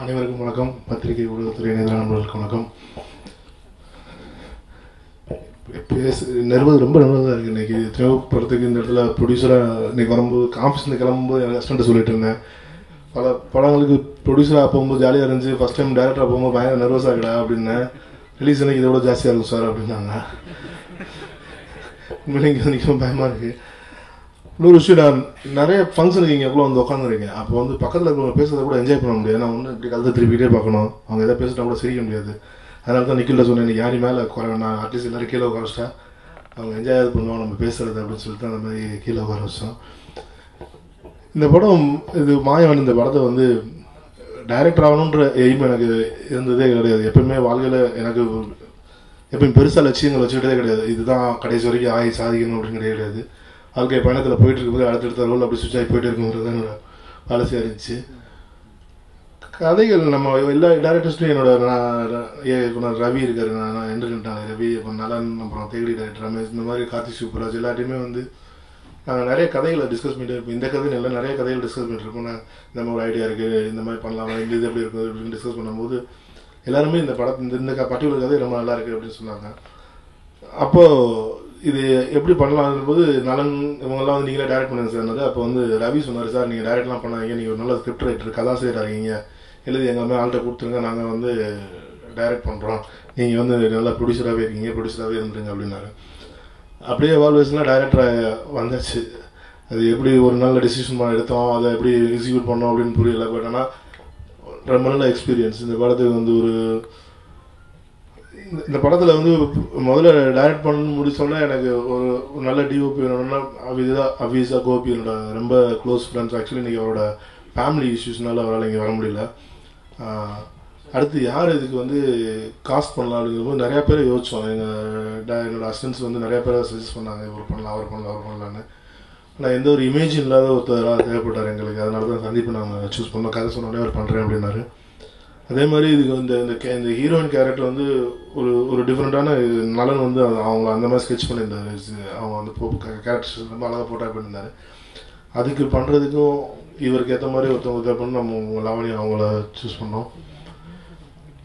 அனைவருக்கும் வணக்கம். பத்திரிகை ஊடகத்துறை நண்பர்களுக்கு வணக்கம். நர்வஸ் ரொம்ப நர்வஸாக இருக்குது இன்றைக்கி. எத்தனையோ படத்துக்கு இந்த இடத்துல ப்ரொடியூசராக இன்றைக்கி வரும்போது ஆஃபீஸ்லேருந்து கிளம்பும்போது எனக்கு அசிஸ்டண்ட்டை சொல்லிட்டு இருந்தேன். பல படங்களுக்கு ப்ரொடியூசராக போகும்போது ஜாலியாக இருந்துச்சு, ஃபஸ்ட் டைம் டேரக்டராக போகும்போது பயங்கர நர்வஸாக இருக்கடா அப்படின்னேன். ரிலீஸ் எனக்கு இதை விட ஜாஸ்தியாக இருக்கும் சார் அப்படின்னாங்க. உண்மையிலே நிற்கும் பயமாக இருக்குது. இன்னொரு விஷயம், நான் நிறைய ஃபங்க்ஷனுக்கு இங்கே எவ்வளோ வந்து உட்காந்துருக்கேன். அப்போ வந்து பக்கத்தில் இருக்கிறவங்க பேசுறதை கூட என்ஜாய் பண்ண முடியாது. நான் ஒன்று இப்படி கழுத்தை திருப்பிகிட்டே பார்க்கணும், அவங்க எதாவது பேசினா கூட சிரிக்க முடியாது. அதனால தான் நிக்கில்ல சொன்னேன், யாரி மேலே குறை, நான் அட்லீஸ்ட் எல்லோரும் கீழே உட்கார வச்சிட்டா அவங்க என்ஜாய் பண்ணுவோம் நம்ம பேசுகிறது அப்படின்னு சொல்லிட்டு அந்த மாதிரி கீழே உட்கார வச்சோம். இந்த படம் இது மாயவன். இந்த படத்தை வந்து டைரக்டர் ஆகணுன்ற எய்ம் எனக்கு இருந்ததே கிடையாது. எப்பவுமே வாழ்க்கையில் எனக்கு எப்பயும் பெருசாக லட்சியங்கள் வச்சுக்கிட்டே கிடையாது. இதுதான் கடைசி வரைக்கும் ஆகி சாதிக்கணும் அப்படின்னு கிடையாது. வாழ்க்கை பயணத்தில் போயிட்டு இருக்கும்போது அடுத்தடுத்த ரோல் அப்படி சுவிட்ச் ஆகி போயிட்டு இருக்குங்கிறது தான் என்னோட பாலிசியாக இருந்துச்சு. கதைகள் நம்ம எல்லா டேரக்டர்ஸ்லையும் என்னோட ரவி இருக்காரு, நான் என்டர்டெயின்டான ரவி, அப்புறம் நலன், அப்புறம் தேடி டைரக்டர் ரமேஷ், இந்த மாதிரி கார்த்திக் சூப்பராஜ் எல்லாத்தையுமே வந்து நாங்கள் நிறைய கதைகளை டிஸ்கஸ் பண்ணிட்டு இருப்போம். இந்த கதைன்னு எல்லாம் நிறைய கதைகள் டிஸ்கஸ் பண்ணிட்டு இருக்கோம். நான் இந்த மாதிரி ஒரு ஐடியா இருக்குது, இந்த மாதிரி பண்ணலாம், இந்த இது எப்படி இருக்குது அப்படின்னு டிஸ்கஸ் பண்ணும்போது எல்லாருமே இந்த படத்தை இந்த பர்டிகுலர் கதை ரொம்ப நல்லா இருக்குது அப்படின்னு சொன்னாங்க. அப்போது இது எப்படி பண்ணலாம் போது நலன் இவங்கெல்லாம் வந்து நீங்களே டைரக்ட் பண்ணுங்க சார். அப்போ வந்து ரவி சொன்னார், சார் நீங்கள் டைரக்ட்லாம் பண்ணாதீங்க, நீங்கள் ஒரு நல்ல ஸ்கிரிப்ட் ரைட்டர், கதாசிரியர் ஆகிங்க, எழுதி எங்கள் மேலே ஆள்கிட்ட கொடுத்துருங்க, நாங்கள் வந்து டைரக்ட் பண்ணுறோம், நீங்கள் வந்து நல்லா ப்ரொடியூசராகவே இருக்கீங்க, ப்ரொடியூசராகவே இருந்துருங்க அப்படின்னாரு. அப்படியே எவால்வேஷன்லாம் டைரக்டராக வந்துச்சு. அது எப்படி ஒரு நல்ல டெசிஷன் எடுத்தோம், அதை எப்படி எக்ஸிக்யூட் பண்ணோம் அப்படின்னு புரியல. பட் ஆனால் ரொம்ப நல்ல எக்ஸ்பீரியன்ஸ். இந்த படத்துக்கு வந்து இந்த படத்தில் வந்து முதல்ல டைரக்ட் பண்ண முடிச்சோன்னா எனக்கு ஒரு நல்ல டிஓபி வேணும்னா அவிசா கோபி என்னோட ரொம்ப க்ளோஸ் ஃப்ரெண்ட்ஸ். ஆக்சுவலி இன்றைக்கி அவரோட ஃபேமிலி இஷ்யூஸ்னால அவரால் இங்கே வர முடியல. அடுத்து யார் இதுக்கு வந்து காஸ்ட் பண்ணலாம் அப்படிங்கும்போது நிறையா பேர் யோசித்தோம். என்னோட அசிஸ்டன்ஸ் வந்து நிறையா பேரை சஜஸ்ட் பண்ணாங்க, இவர் பண்ணலாம், அவர் பண்ணலான்னு. ஆனால் எந்த ஒரு இமேஜ் இல்லாத ஒருத்தராக தேவைப்பட்டார் எங்களுக்கு. அதனால தான் சந்தீப் நாங்கள் சூஸ் பண்ணோம். கதை சொன்னோடனே அவர் பண்ணுறேன் அப்படின்னாரு. அதே மாதிரி இதுக்கு இந்த ஹீரோயின் கேரக்டர் வந்து ஒரு டிஃப்ரெண்ட்டான நலன் வந்து அவங்க அந்த மாதிரி ஸ்கெட்ச் பண்ணியிருந்தாரு. அவங்க வந்து கேரக்டர்ஸ் ரொம்ப அழகாக போட்டா பண்ணியிருந்தாரு. அதுக்கு பண்ணுறதுக்கும் இவருக்கு ஏற்ற மாதிரி ஒருத்தவங்க தேவைப்பட்டு நம்ம லாவணி அவங்கள சூஸ் பண்ணோம்.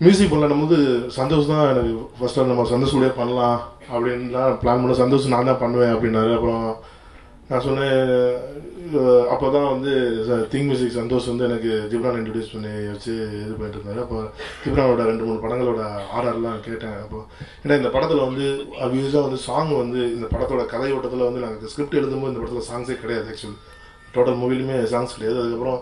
மியூசிக் பண்ணலாம் போது சந்தோஷ் தான் எனக்கு ஃபஸ்ட்டு நம்ம சந்தோஷ் கூட பண்ணலாம் அப்படின்னு தான் பிளான் பண்ண. சந்தோஷ் நான் தான் பண்ணுவேன் அப்படின்னாரு. அப்புறம் நான் சொன்னேன், அப்போ தான் வந்து திங் மியூசிக் சந்தோஷ் வந்து எனக்கு ஜிப்ரான் இன்ட்ரடியூஸ் பண்ணி வச்சு இது பண்ணிட்டு இருந்தாரு. அப்போ ஜிப்ரானோட 2-3 படங்களோட ஆர்ஆர்லாம் கேட்டேன். அப்போ ஏன்னா இந்த படத்தில் வந்து அப்யூஸாக வந்து சாங் வந்து இந்த படத்தோட கதை ஓட்டத்தில் வந்து நாங்கள் ஸ்கிரிப்ட் எழுதும்போது இந்த படத்தில் சாங்ஸே கிடையாது. ஆக்சுவலி டோட்டல் மூவிலுமே சாங்ஸ் கிடையாது. அதுக்கப்புறம்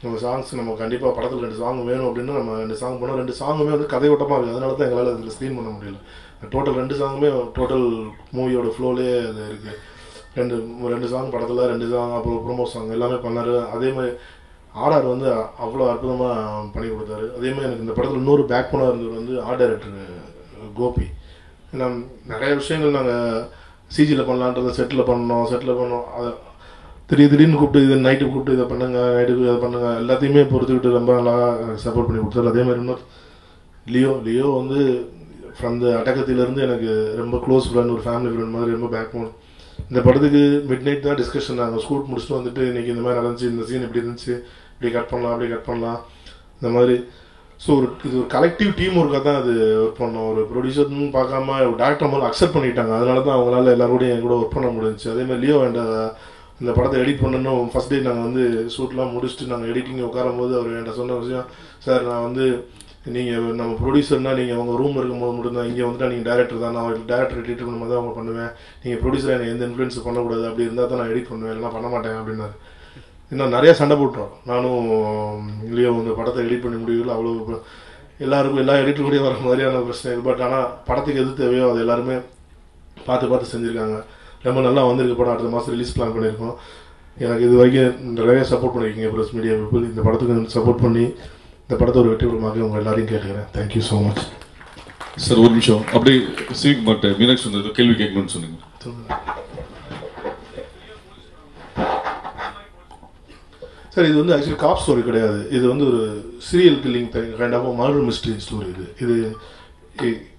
நம்ம சாங்ஸ் நம்ம கண்டிப்பாக படத்தில் 2 சாங் வேணும் அப்படின்னு நம்ம 2 சாங் போனோம். 2 சாங்குமே வந்து கதை ஓட்டமாக இருக்குது. அதனால தான் எங்களால் அதில் ஸ்க்ரீன் பண்ண முடியல. டோட்டல் 2 சாங்குமே டோட்டல் மூவியோட ஃப்ளோலேயே அது இருக்குது. 2 சாங் படத்தில், 2 சாங் அப்புறம் ப்ரோமோ சாங் எல்லாமே பண்ணார். அதே மாதிரி ஆர்ஆர் வந்து அவ்வளோ அற்புதமாக பண்ணி கொடுத்தாரு. அதே மாதிரி எனக்கு இந்த படத்தில் இன்னொரு பேக் போனாக இருந்தவர் வந்து ஆர்ட் டைரக்டர் கோபி. ஏன்னா நிறைய விஷயங்கள் நாங்கள் சிஜியில் பண்ணலான்றதை செட்டில் பண்ணோம். அதை திடீர்னு கூப்பிட்டு இது நைட்டு கூப்பிட்டு இதை பண்ணுங்க, நைட்டுக்கு இதை பண்ணுங்க, எல்லாத்தையுமே பொறுத்துக்கிட்டு ரொம்ப நல்லா சப்போர்ட் பண்ணி கொடுத்தாரு. அதே மாதிரி இன்னொரு லியோ வந்து ஃப்ரம் த அட்டகத்திலேருந்து எனக்கு ரொம்ப க்ளோஸ் ஃப்ரெண்ட், ஒரு ஃபேமிலி ஃப்ரெண்ட் மாதிரி ரொம்ப பேக் போன். இந்த படத்துக்கு மிட் நைட் தான் டிஸ்கஷன். நாங்கள் ஸ்கூட் முடிச்சுட்டு வந்துட்டு இன்றைக்கி இந்த மாதிரி நடந்துச்சு, இந்த சீன் இப்படி இருந்துச்சு, இப்படி கட் பண்ணலாம், அப்படி கட் பண்ணலாம், இந்த மாதிரி. ஸோ இது ஒரு கலெக்டிவ் டீம் ஒர்க்காக தான் அது ஒர்க் பண்ணோம். ஒரு ப்ரொடியூசர்னு பார்க்காம டேரக்டர் முதல்ல அக்செப்ட் பண்ணிட்டாங்க. அதனால தான் அவங்களால எல்லாரோடையும் என் கூட ஒர்க் பண்ண முடிஞ்சிச்சு. அதேமாதிரி லியோ இந்த படத்தை எடிட் பண்ணணும். ஃபஸ்ட் டே நாங்கள் வந்து ஷூட்லாம் முடிச்சுட்டு நாங்கள் எடிட்டிங் உட்காரும் போது அவர் என்கிட்ட சொன்ன விஷயம், சார் நான் வந்து நீங்கள் நம்ம ப்ரொடியூசர்னால் நீங்கள் அவங்க ரூம் இருக்கும்போது மட்டும்தான், இங்கே வந்துட்டு நீங்கள் டேரக்டர் தான், நான் டேரக்டர் எடிட் பண்ணும்போது தான் அவங்க பண்ணுவேன், நீங்கள் ப்ரொடியூசராக எனக்கு எந்த இன்ஃப்ளூயன்ஸ் பண்ணக்கூடாது, அப்படி இருந்தால் தான் நான் எடிட் பண்ணுவேன், இல்லைனா பண்ண மாட்டேன் அப்படின்னாரு. இன்னும் நிறையா சண்டை போட்டோம் நானும் இல்லையோ. இந்த படத்தை எடிட் பண்ணி முடியல. அவ்வளோ எல்லாருக்கும் எல்லா எடிட்டருக்கூடயும் வர மாதிரியான பிரச்சனை. பட் ஆனால் படத்துக்கு எது தேவையோ அது எல்லாருமே பார்த்து செஞ்சுருக்காங்க. ரொம்ப நல்லா வந்திருக்கு படம். அடுத்த மாதம் ரிலீஸ் பிளான் பண்ணியிருக்கோம். எனக்கு இது வரைக்கும் நிறைய சப்போர்ட் பண்ணியிருக்கீங்க ப்ரெஸ் மீடியா பீப்புள். இந்த படத்துக்கு சப்போர்ட் பண்ணி இந்த படத்தை ஒரு வெற்றி படமாக உங்கள் எல்லாரையும் கேட்டுக்கிறேன். Thank you so much sir. ஒரு நிமிஷம் அப்படி சிவிக் மாட்டேன். மீனாட்சி சொன்னது கேள்வி கேட்கணும்னு சொன்னீங்க. சார் இது வந்து ஆக்சுவலி காப் ஸ்டோரி கிடையாது. இது வந்து ஒரு serial killing kind of murder mystery story.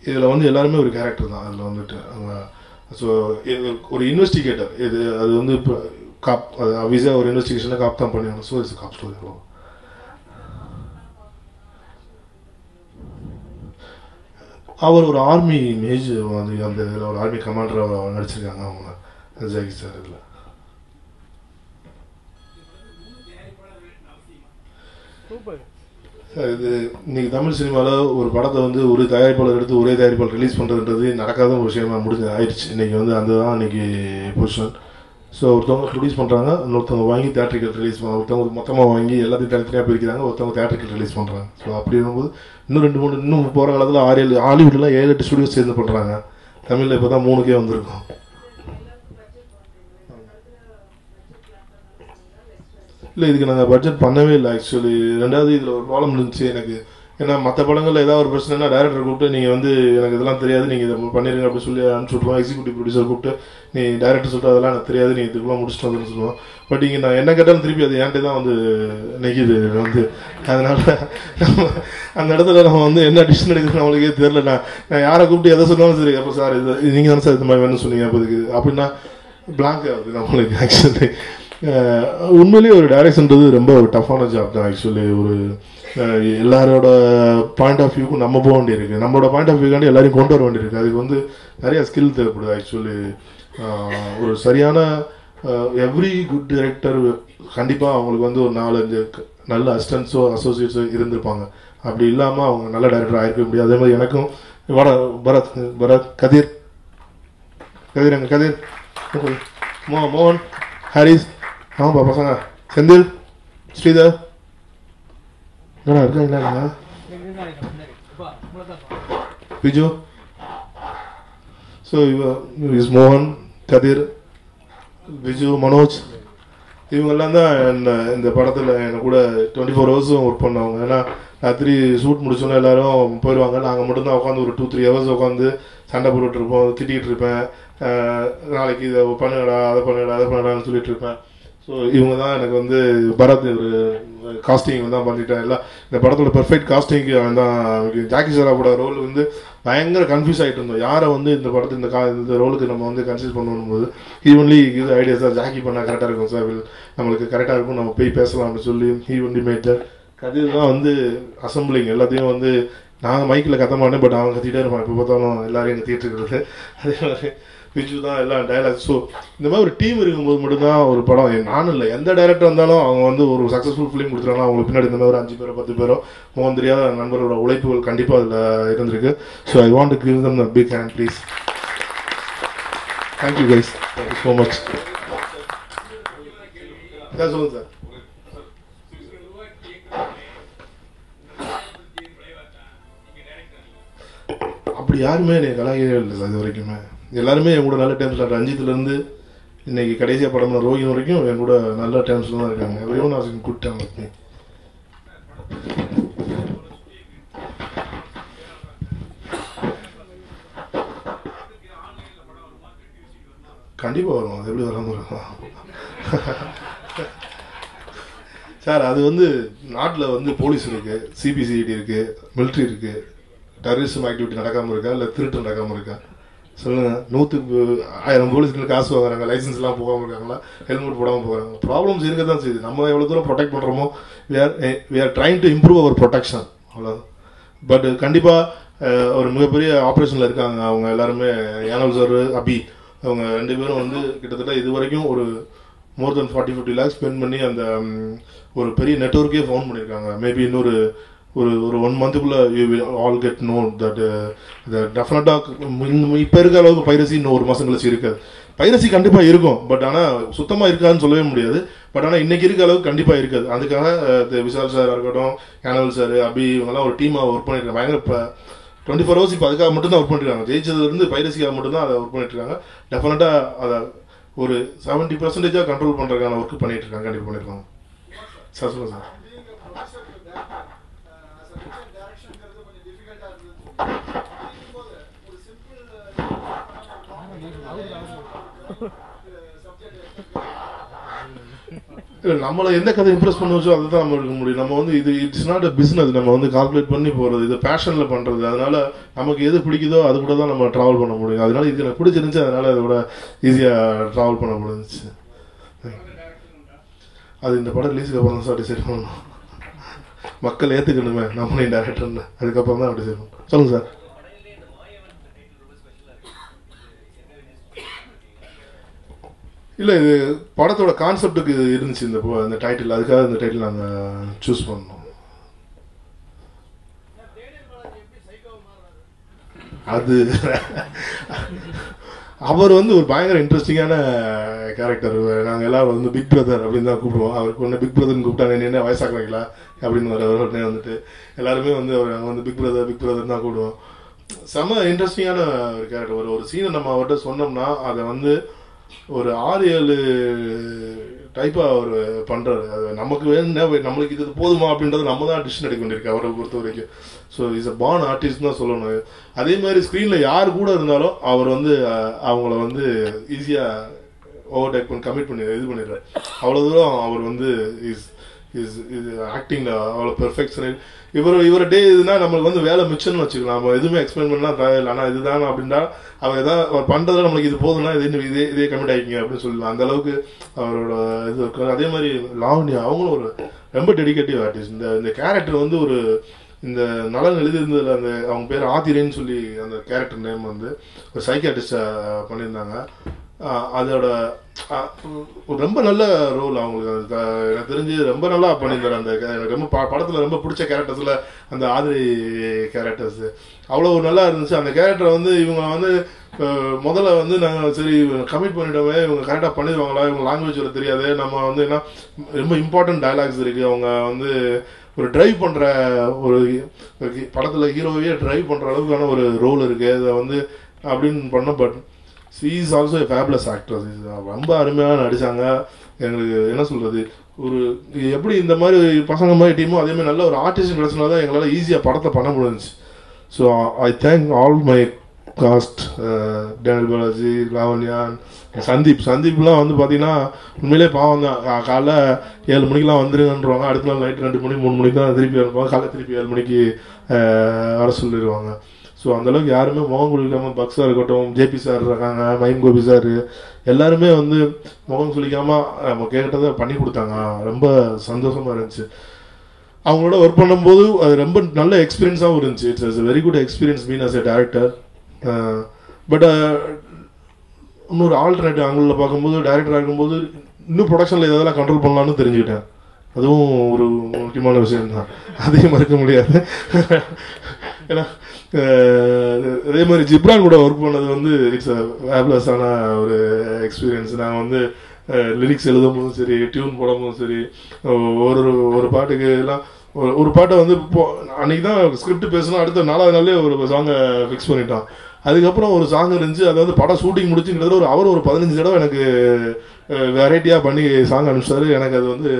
இதில் வந்து எல்லாருமே ஒரு கேரக்டர் தான். அதில் வந்துட்டு அவங்க ஸோ ஒரு இன்வெஸ்டிகேட்டர். அது வந்து இப்போ காப், அது அவிஸாக ஒரு இன்வெஸ்டிகேஷனில் காப் தான் பண்ணிடணும். So it's cop story. அவர் ஒரு ஆர்மி மேஜ் அந்த அந்த இதில் ஒரு ஆர்மி கமாண்டர் நடிச்சிருக்காங்க அவங்க ஜாக்கி சார் இதில். சார் இது இன்னைக்கு தமிழ் சினிமாவில் ஒரு படத்தை வந்து ஒரு தயாரிப்பாளர் எடுத்து ஒரே தயாரிப்பாளர் ரிலீஸ் பண்ணுறதுன்றது நடக்காத ஒரு விஷயமா ஆயிடுச்சு. இன்றைக்கி வந்து அந்த தான் இன்றைக்கி பொசிஷன். ஸோ ஒருத்தவங்க ப்ரொடியூஸ் பண்ணுறாங்க, இன்னொருத்தவங்க வாங்கி தேட்டரிக்கல் ரிலீஸ் பண்ணுறாங்க, ஒருத்தவங்க மொத்தமாக வாங்கி எல்லாத்தையும் தனித்தனியாக பிரிக்கிறாங்க, ஒருத்தவங்க தேட்டரிக்கல் ரிலீஸ் பண்ணுறாங்க. ஸோ அப்படி இருக்கும்போது இன்னும் 2-3 இன்னும் போகிற காலத்தில் 6-7 ஹாலிவுட்லாம் 7-8 ஸ்டுடியோஸ் சேர்ந்து பண்ணுறாங்க. தமிழில் இப்போ தான் 3க்கே வந்திருக்கும். இல்லை, இதுக்கு நாங்கள் பட்ஜெட் பண்ணவே இல்லை ஆக்சுவலி. ரெண்டாவது இதில் ஒரு ப்ராப்ளம் இருந்துச்சு எனக்கு. ஏன்னா மற்ற படங்களில் ஏதாவது ஒரு பிரச்சனைனா டைரக்டர் கூப்பிட்டு நீங்கள் வந்து எனக்கு இதெல்லாம் தெரியாது, நீங்கள் இதை பண்ணிடுங்க அப்படின்னு சொல்லி அனுப்பிச்சி விட்ருவோம். எக்ஸிக்யூட்டிவ் ப்ரொடியூசர் கூப்பிட்டு நீ டைரக்டர் சொல்லிட்டு அதெல்லாம் எனக்கு தெரியாது, நீ இதுக்குலாம் முடிச்சுட்டு வந்துன்னு சொல்லுவோம். பட் இங்கே நான் என்ன கேட்டாலும் திருப்பி அது என்கிட்ட தான் வந்து நெகிது வந்து. அதனால் அந்த இடத்துல நம்ம வந்து என்ன டிசிஷன் எடுக்கிறது நம்மளுக்கே தெரில. நான் யாரை கூப்பிட்டு எதை சொன்னாலும் சரி, அப்போ சார் இது நீங்கள் தானே சார் இது மாதிரி வேணும்னு சொன்னீங்க, அப்போ இதுக்கு அப்படின்னா பிளாங்க் ஆகுது நம்மளுக்கு. ஆக்சுவலி உண்மையிலேயே ஒரு டைரக்ஷன்றது ரொம்ப ஒரு டஃப்பான ஜாப் தான் ஆக்சுவலி. ஒரு எல்லாரோட பாயிண்ட் ஆஃப் வியூக்கும் நம்ம போக வேண்டியிருக்கு, நம்மளோட பாயிண்ட் ஆஃப் வியூக்காண்டி எல்லாரையும் கொண்டு வர வேண்டியிருக்கு. அதுக்கு வந்து நிறைய ஸ்கில் தேவைப்படுது ஆக்சுவலி. ஒரு சரியான எவ்ரி குட் டைரக்டர் கண்டிப்பாக அவங்களுக்கு வந்து ஒரு 4-5 நல்ல அசிஸ்டன்ஸோ அசோசியேட்ஸோ இருந்திருப்பாங்க. அப்படி இல்லாமல் அவங்க நல்ல டைரக்டர் ஆகிருக்க முடியாது. அதே மாதிரி எனக்கும் பரத் கதிர் எங்க கதிர் மோகன் ஹாரிஸ் ஆமாப்பா பசங்க செந்தில் ஸ்ரீதர் இருக்காங்களா விஜு. ஸோ இஸ் மோகன் கதிர் விஜு மனோஜ் இவங்கெல்லாம் தான் இந்த படத்தில் எனக்கு கூட 24 ஹவர்ஸும் ஒர்க் பண்ணவங்க. ஏன்னா ராத்திரி ஷூட் முடிச்சோன்னா எல்லாரும் போயிடுவாங்க, நாங்கள் மட்டும்தான் உட்காந்து ஒரு 2-3 ஹவர்ஸ் உட்காந்து சண்டை போட்டுட்டு இருப்போம், திட்டிகிட்டு இருப்பேன். நாளைக்கு இதை பண்ணுங்கடா அதை பண்ணுங்கடா அதை பண்ணடான்னு சொல்லிட்டு இருப்பேன். ஸோ இவங்க தான் எனக்கு வந்து பரத் ஒரு காஸ்டிங் தான் பண்ணிட்டேன். எல்லாம் இந்த படத்தோட பெர்ஃபெக்ட் காஸ்டிங்க்கு அவன் தான். ஜாக்கி சாராவோட ரோல் வந்து பயங்கர கன்ஃபியூஸ் ஆகிட்டு இருந்தோம், யாரை வந்து இந்த படத்து இந்த ரோலுக்கு நம்ம வந்து கன்சிடர் பண்ணணும் போது ஈவன்லி இது ஐடியா சார் ஜாக்கி பண்ணால் கரெக்டாக இருக்கும் சார், நம்மளுக்கு கரெக்டாக இருக்கும், நம்ம போய் பேசலாம் அப்படின்னு சொல்லி ஈவன்லி மேட்டர் கதிர் தான் வந்து அசம்பிளிங் எல்லாத்தையும் வந்து நாங்கள் மைக்கில் கத்த மாட்டேன், பட் அவன் கத்திட்டே இருப்பான் எப்போ பார்த்தாலும் எல்லாரையும் எங்கள் தியேட்டருக்கு. அதே மாதிரி விஜு தான் எல்லாம் டைலாக். ஸோ இந்த மாதிரி ஒரு டீம் இருக்கும்போது மட்டும்தான் ஒரு படம். நானும் இல்லை, எந்த டைரக்டர் இருந்தாலும் அவங்க வந்து ஒரு சக்ஸஸ்ஃபுல் ஃபிலிம் கொடுத்துருக்காங்க, அவங்களுக்கு பின்னாடி இந்த மாதிரி ஒரு 5 பேரோ 10 பேரோ முகம் தெரியாத நண்பர்களோட உழைப்புகள் கண்டிப்பாக அதில் இருந்திருக்கு. So I want to give them a big hand please. Thank you guys, thank you so much. சொல்லுங்கள் சார். அப்படி யாருமே என்னை கலாய்க்கவே இல்லை சார் இது வரைக்குமே. எல்லாருமே என் கூட நல்ல டைம்ஸில், ரஞ்சித்லேருந்து இன்னைக்கு கடைசியாக படம் ரோஹின் வரைக்கும் என் கூட நல்ல டைம்ஸில் தான் இருக்காங்க. Everyone was in good time with me. கண்டிப்பாக வரும், அது எப்படி வராமல் இருக்கும் சார். அது வந்து நாட்டில் வந்து போலீஸ் இருக்குது, சிபிசிஐடி இருக்குது, மிலிட்ரி இருக்குது. டெரரிசம் ஆக்டிவிட்டி நடக்காமல் இருக்கா, இல்லை திருட்டு நடக்காமல் இருக்கா சொல்லுங்கள்? 100,000 போலீஸ்க்கு காசு வாங்குறாங்க, லைசன்ஸ்லாம் போகாமல் இருக்காங்களா, ஹெல்மெட் போடாமல் போகிறாங்க. ப்ராப்ளம்ஸ் இருக்க தான் செய்யுது. நம்ம எவ்வளோ தூரம் ப்ரொடெக்ட் பண்ணுறோமோ we are trying to improve our protection அவ்வளோ. பட் கண்டிப்பாக ஒரு மிகப்பெரிய ஆப்ரேஷனில் இருக்காங்க அவங்க எல்லாருமே. யானல் சார் அபி அவங்க 2 பேரும் வந்து கிட்டத்தட்ட இது வரைக்கும் ஒரு மோர் தென் 40-50 lakhs ஸ்பெண்ட் பண்ணி அந்த ஒரு பெரிய நெட்வொர்க்கே ஃபவுண்ட் பண்ணியிருக்காங்க. மேபி இன்னொரு ஒரு 1 monthக்குள்ளே you will all get know that டெஃபினட்டாக இப்போ இருக்க அளவுக்கு பைரசி இன்னும் 1 மாதம் கழிச்சு இருக்காது. பைரசி கண்டிப்பாக இருக்கும், பட் ஆனால் சுத்தமாக இருக்காதுன்னு சொல்லவே முடியாது. பட் ஆனால் இன்றைக்கி இருக்க அளவுக்கு கண்டிப்பாக இருக்காது. அதுக்காக விஷால் சார் இருக்கட்டும், யானல் சார், அபி இவங்கெல்லாம் ஒரு டீமாக ஒர்க் பண்ணியிருக்காங்க. பயங்கர இப்போ 24 hours இப்போ அதுக்காக மட்டும்தான் ஒர்க் பண்ணிருக்காங்க. ஜெயிச்சதுலேருந்து பைரசிக்காக மட்டும்தான் அதை ஒர்க் பண்ணிட்டு இருக்காங்க. டெஃபினட்டாக அதை ஒரு 70% கண்ட்ரோல் பண்ணுறதுக்கான ஒர்க் பண்ணிட்டு இருக்காங்க. கண்டிப்பாக பண்ணியிருக்காங்க சார். சொல்லுங்கள் சார். நம்மளை எந்த கதை இம்ப்ரெஸ் பண்ண வச்சோ அதை தான் நம்ம எடுக்க முடியும். நம்ம வந்து இது இட்ஸ் நாட் அ பிஸ்னஸ், நம்ம வந்து கால்குலேட் பண்ணி போகிறது, இது பேஷனில் பண்ணுறது. அதனால நமக்கு எது பிடிக்குதோ அது கூட தான் நம்ம ட்ராவல் பண்ண முடியும். அதனால இது எனக்கு பிடிச்சிருந்துச்சு, அதனால அதை கூட ஈஸியாக ட்ராவல் பண்ண முடிஞ்சிச்சு. அது இந்த படம் ரிலீஸுக்கு அப்புறம் தான் சார் டிசைட் பண்ணணும். மக்கள் ஏற்றுக்கணுமே நம்மளையும் டேரக்டர்னு, அதுக்கப்புறம் தான் டிசைட் பண்ணணும். சொல்லுங்கள் சார். இல்லை இது படத்தோட கான்செப்டுக்கு இது இருந்துச்சு இந்த டைட்டில், அதுக்காக இந்த டைட்டில் நாங்கள் சூஸ் பண்ணோம். அது அவர் வந்து ஒரு பயங்கர இன்ட்ரெஸ்டிங்கான கேரக்டர். நாங்கள் எல்லாரும் வந்து பிக் பிரதர் அப்படின்னு தான் கூப்பிடுவோம். அவருக்கு ஒன்று பிக் பிரதர்னு கூப்பிட்டாங்க, என்ன வயசாக்குறீங்களா அப்படின்னு உடனே வந்துட்டு எல்லாருமே வந்து அவர் நாங்கள் வந்து பிக் பிரதர் தான் கூப்பிடுவோம். செம்ம இன்ட்ரெஸ்டிங்கான ஒரு கேரக்டர். ஒரு சீனை நம்ம அவர்கிட்ட சொன்னோம்னா அதை வந்து ஒரு 6-7 டைப்பாக அவர் பண்ணுறாரு. அது நமக்கு வேணும்னா நம்மளுக்கு இது போதுமா அப்படின்றது நம்ம தான் டிசிஷன் எடுக்க வேண்டியிருக்கு அவரை பொறுத்த வரைக்கும். So is a born artist தான் சொல்லணும். அதே மாதிரி ஸ்க்ரீனில் யார் கூட இருந்தாலும் அவர் வந்து அவங்கள வந்து ஈஸியாக ஓவர்டேக் பண்ணி கமிட் பண்ணி இது பண்ணிடுறாரு. அவ்வளோ தூரம் அவர் வந்து இது ஆக்டிங்கில் அவ்வளோ பெர்ஃபெக்ஷன். இவர டே இதுனா நம்மளுக்கு வந்து வேலை மிச்சம்னு வச்சுக்கலாம். நம்ம எதுவுமே எக்ஸ்பிளைன் பண்ணலாம் தேவையில்லை. ஆனால் இதுதான் அப்படின்னா அவர் எதாவது அவர் பண்ணுறதுல நம்மளுக்கு இது போதுன்னா இதே கமிட் ஆகிக்கிங்க அப்படின்னு சொல்லலாம். அந்த அளவுக்கு அவரோட இது இருக்காரு. அதே மாதிரி லாவண்யா அவங்களும் ஒரு ரொம்ப டெடிகேட்டிவ் ஆர்டிஸ்ட். இந்த கேரக்டர் வந்து ஒரு இந்த நலன் எழுதியிருந்ததில் அந்த அவங்க பேர் ஆதிரேன்னு சொல்லி அந்த கேரக்டர் நேம் வந்து ஒரு சைக்கியாட்ரிஸ்டாக பண்ணியிருந்தாங்க. அதோட ரொம்ப நல்ல ரோல் அவங்களுக்கு எனக்கு தெரிஞ்சு ரொம்ப நல்லா பண்ணியிருந்தாரு. அந்த எனக்கு ரொம்ப படத்தில் ரொம்ப பிடிச்ச கேரக்டர்ஸில் அந்த ஆதிரி கேரக்டர்ஸ் அவ்வளோ நல்லா இருந்துச்சு. அந்த கேரக்டரை வந்து இவங்க வந்து முதல்ல வந்து நாங்கள் சரி கமிட் பண்ணிட்டோமே, இவங்க கரெக்டாக பண்ணிடுவாங்களா, இவங்க லாங்குவேஜ் வர தெரியாது, நம்ம வந்து என்ன ரொம்ப இம்பார்ட்டன்ட் டயலாக்ஸ் இருக்குது, அவங்க வந்து ஒரு டிரைவ் பண்ணுற ஒரு படத்தில் ஹீரோவையே டிரைவ் பண்ணுற அளவுக்கான ஒரு ரோல் இருக்குது அதை வந்து அப்படின்னு பண்ணோம். But she is also a fabulous actress. ரொம்ப அருமையாக நடித்தாங்க. எங்களுக்கு என்ன சொல்கிறது, ஒரு எப்படி இந்த மாதிரி பசங்க மாதிரி டீமும் அதேமாதிரி நல்ல ஒரு ஆர்டிஸ்ட் கிடச்சினா தான் எங்களால் ஈஸியாக படத்தை பண்ண முடிஞ்சிச்சு. So I thank all my cast, Daniel Balaji, Lavanya, சந்தீப்லாம் வந்து பார்த்தீங்கன்னா உண்மையிலே பாவம் தான். காலைல 7 மணிக்கெலாம் வந்துருங்கன்றவாங்க, அடுத்த நாள் நைட்டு 2 மணி 3 மணிக்கு தான் திருப்பி அனுப்புவாங்க, காலைல திருப்பி 7 மணிக்கு வர சொல்லிடுவாங்க. ஸோ அந்தளவுக்கு யாருமே முகம் குளிக்காமல், பக்ஸாக இருக்கட்டும், ஜேபி சார் இருக்காங்க, மைம் கோபி சார், எல்லாருமே வந்து முகம் குளிக்காமல் நம்ம கேட்டதை பண்ணி கொடுத்தாங்க. ரொம்ப சந்தோஷமாக இருந்துச்சு. அவங்களோட ஒர்க் பண்ணும்போது அது ரொம்ப நல்ல எக்ஸ்பீரியன்ஸாகவும் இருந்துச்சு. It's very good experience mean as a director. But இன்னொரு ஆல்டர்னேட்டிவ் ஆங்கிளில் பார்க்கும்போது, டைரக்டராக இருக்கும்போது இன்னும் ப்ரொடக்ஷனில் எதெல்லாம் கண்ட்ரோல் பண்ணலான்னு தெரிஞ்சுக்கிட்டேன். அதுவும் ஒரு முக்கியமான விஷயம்தான், அதையும் மறுக்க முடியாது. ஏன்னா அதே மாதிரி ஜிப்ரான் கூட ஒர்க் பண்ணது வந்து இட்ஸ் அ ஃபேபுலஸான ஒரு எக்ஸ்பீரியன்ஸ். நாங்கள் வந்து லிரிக்ஸ் எழுதும் போதும் சரி, டியூன் போடும் போதும் சரி, ஒரு பாட்டுக்கு எல்லாம் ஒரு பாட்டை வந்து அன்றைக்கி தான் ஸ்கிரிப்ட் பேசணும், அடுத்த 4வது நாளே ஒரு சாங்கை ஃபிக்ஸ் பண்ணிட்டோம். அதுக்கப்புறம் ஒரு சாங் இருந்துச்சு, அது வந்து படம் ஷூட்டிங் முடிச்சுங்கிறது ஒரு 15 தடவை எனக்கு வெரைட்டியாக பண்ணி சாங் அனுப்பிச்சாரு. எனக்கு அது வந்து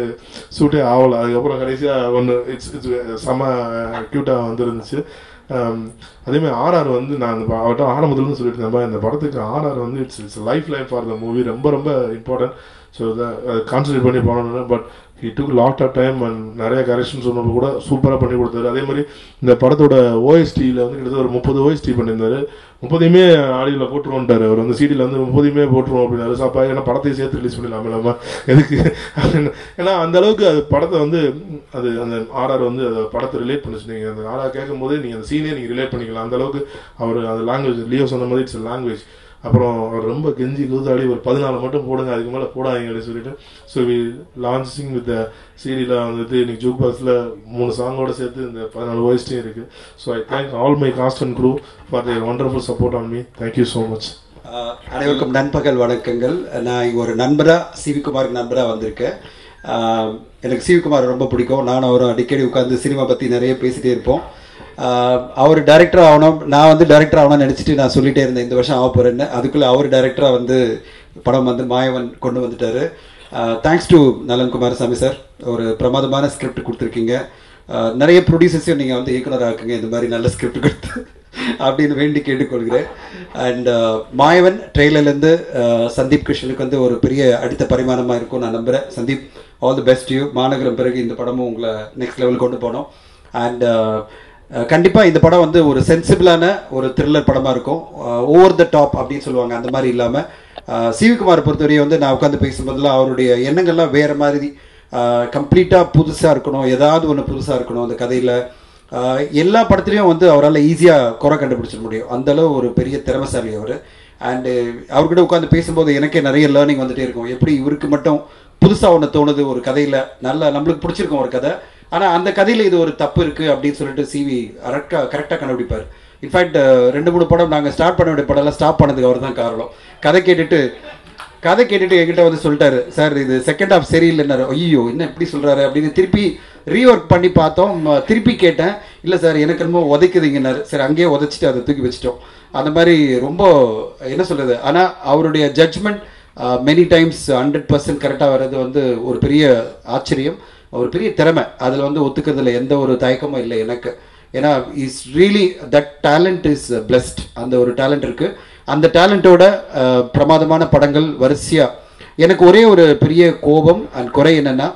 ஷூட்டே ஆகலை. அதுக்கப்புறம் கடைசியாக ஒன்று இட்ஸ் செம்ம க்யூட்டாக வந்துருந்துச்சு. அதேமாதிரி ஆர்ஆர் வந்து நான் அவர்கிட்ட ஆரம்பத்துலேருந்து சொல்லிட்டு இருந்தேன், இந்த படத்துக்கு ஆர்ஆர் வந்து it's life for the movie, ரொம்ப ரொம்ப இம்பார்ட்டன்ட். ஸோ இதை கான்சன்ட்ரேட் பண்ணி போனோம்னா, but he took lot of time and நிறைய கரெக்ஷன் சொன்னப்போ கூட சூப்பராக பண்ணி கொடுத்தாரு. அதே மாதிரி இந்த படத்தோட ஓஎஸ்டியில் வந்து கிட்டத்தட்ட ஒரு 30 ஓஎஸ்டி பண்ணியிருந்தாரு. 30யுமே ஆடியோவில் போட்டுருவோன்ட்டார் அவர் வந்து, சிடியில் வந்து 30யுமே போட்டுருவோம் அப்படின்னாரு. சாப்பா ஏன்னா படத்தையும் சேர்த்து ரிலீஸ் பண்ணிடலாமே நம்ம எதுக்கு அப்படின்னு. ஏன்னா அந்த அளவுக்கு அது படத்தை வந்து அது அந்த ஆர்ஆர் வந்து அதை படத்தை ரிலேட் பண்ணிச்சு. நீங்கள் அந்த ஆர்ஆர் கேட்கும் போதே நீங்கள் அந்த சீனே நீங்கள் ரிலேட் பண்ணிக்கலாம். அந்த அளவுக்கு அவர் அந்த லாங்குவேஜ், லியோ சொன்ன மாதிரி இட்ஸ் லாங்குவேஜ். அப்புறம் அவர் ரொம்ப கெஞ்சி கூத்தாடி ஒரு 14 மட்டும் போடுங்க, அதுக்கு மேலே போடாதீங்க அப்படின்னு சொல்லிட்டு. ஸோ வி லான்ச்சிங் வித் சீடியில் வந்துட்டு இன்னைக்கு ஜூக் பாக்ஸில் 3 சாங்கோட சேர்த்து இந்த 14 ஓஎஸ்டியும் இருக்குது. So I thank all my cast and crew for their wonderful support on me. Thank you so much. அனைவருக்கும் நண்பகல் வணக்கங்கள். நான் இங்கே ஒரு நண்பராக, சிவிகுமாருக்கு நண்பராக வந்திருக்கேன். எனக்கு சிவிகுமார் ரொம்ப பிடிக்கும். நானும் அவரும் அடிக்கடி உட்காந்து சினிமா பற்றி நிறைய பேசிகிட்டே இருப்போம். அவர் டைரக்டர் ஆகணும், நான் வந்து டைரக்டர் ஆகணும்னு நினச்சிட்டு நான் சொல்லிகிட்டே இருந்தேன் இந்த வருஷம் ஆக போகிறேன்னு. அதுக்குள்ளே அவர் டைரக்டராக வந்து படம் வந்து மாயவன் கொண்டு வந்துட்டார். தேங்க்ஸ் டு நலன் குமாரசாமி சார், ஒரு பிரமாதமான ஸ்கிரிப்ட் கொடுத்துருக்கீங்க. நிறைய ப்ரொடியூசர்ஸையும் நீங்கள் வந்து இயக்குனர் ஆக்குங்க, இந்த மாதிரி நல்ல ஸ்கிரிப்ட் கொடுத்து அப்படின்னு வேண்டி கேட்டுக்கொள்கிறேன். அண்ட் மாயவன் ட்ரெய்லர்லேருந்து சந்தீப் கிருஷ்ணனுக்கு வந்து ஒரு பெரிய அடுத்த பரிமாணமாக இருக்கும் நான் நம்புகிறேன். Sandeep, all the best you. மாநகரம் பிறகு இந்த படமும் உங்களை நெக்ஸ்ட் லெவல் கொண்டு போனோம். அண்ட் கண்டிப்பாக இந்த படம் வந்து ஒரு சென்சிபிளான ஒரு த்ரில்லர் படமாக இருக்கும். ஓவர் த டாப் அப்படின்னு சொல்லுவாங்க, அந்த மாதிரி இல்லாமல். சிவிகுமாரை பொறுத்தவரையை வந்து நான் உட்காந்து பேசும்போதெல்லாம் அவருடைய எண்ணங்கள்லாம் வேறு மாதிரி, கம்ப்ளீட்டாக புதுசாக இருக்கணும், ஏதாவது ஒன்று புதுசாக இருக்கணும் அந்த கதையில். எல்லா படத்துலையும் வந்து அவரால் ஈஸியாக குறை கண்டுபிடிச்சிட முடியும், அந்தளவு ஒரு பெரிய திறமைசாலி அவர். அண்டு அவர்கிட்ட உட்காந்து பேசும்போது எனக்கே நிறைய லேர்னிங் வந்துட்டே இருக்கும். எப்படி இவருக்கு மட்டும் புதுசாக ஒன்று தோணுது ஒரு கதையில், நல்லா நம்மளுக்கு பிடிச்சிருக்கும் ஒரு கதை, ஆனால் அந்த கதையில் இது ஒரு தப்பு இருக்குது அப்படின்னு சொல்லிட்டு சிவி கரெக்டாக கண்டுபிடிப்பார். இன்ஃபேக்ட் 2-3 படம் நாங்கள் ஸ்டார்ட் பண்ண வேண்டிய படம்லாம் ஸ்டாப் பண்ணதுக்கு அவர் தான் காரணம். கதை கேட்டுட்டு என்கிட்ட வந்து சொல்லிட்டாரு, சார் இது செகண்ட் ஹாஃப் சரியில்லைன்னாரு. ஐயோ என்ன இப்படி சொல்கிறாரு அப்படின்னு திருப்பி ரீஒர்க் பண்ணி பார்த்தோம். திருப்பி கேட்டேன், இல்லை சார் எனக்கு ரொம்ப உதைக்குதுங்கன்னாரு. சரி அங்கேயே உதைச்சிட்டு அதை தூக்கி வச்சிட்டோம். அந்த மாதிரி ரொம்ப என்ன சொல்கிறது, ஆனால் அவருடைய ஜட்ஜ்மெண்ட் மெனி டைம்ஸ் 100% கரெக்டாக வர்றது வந்து ஒரு பெரிய ஆச்சரியம், ஒரு பெரிய திறமை. அதில் வந்து ஒத்துக்கிறதுல எந்த ஒரு தயக்கமும் இல்லை எனக்கு. ஏன்னா is really that talent is blessed. அந்த ஒரு டேலண்ட் இருக்குது. அந்த டேலண்ட்டோட பிரமாதமான படங்கள் வரிசையாக. எனக்கு ஒரே ஒரு பெரிய கோபம் அண்ட் குறை என்னென்னா,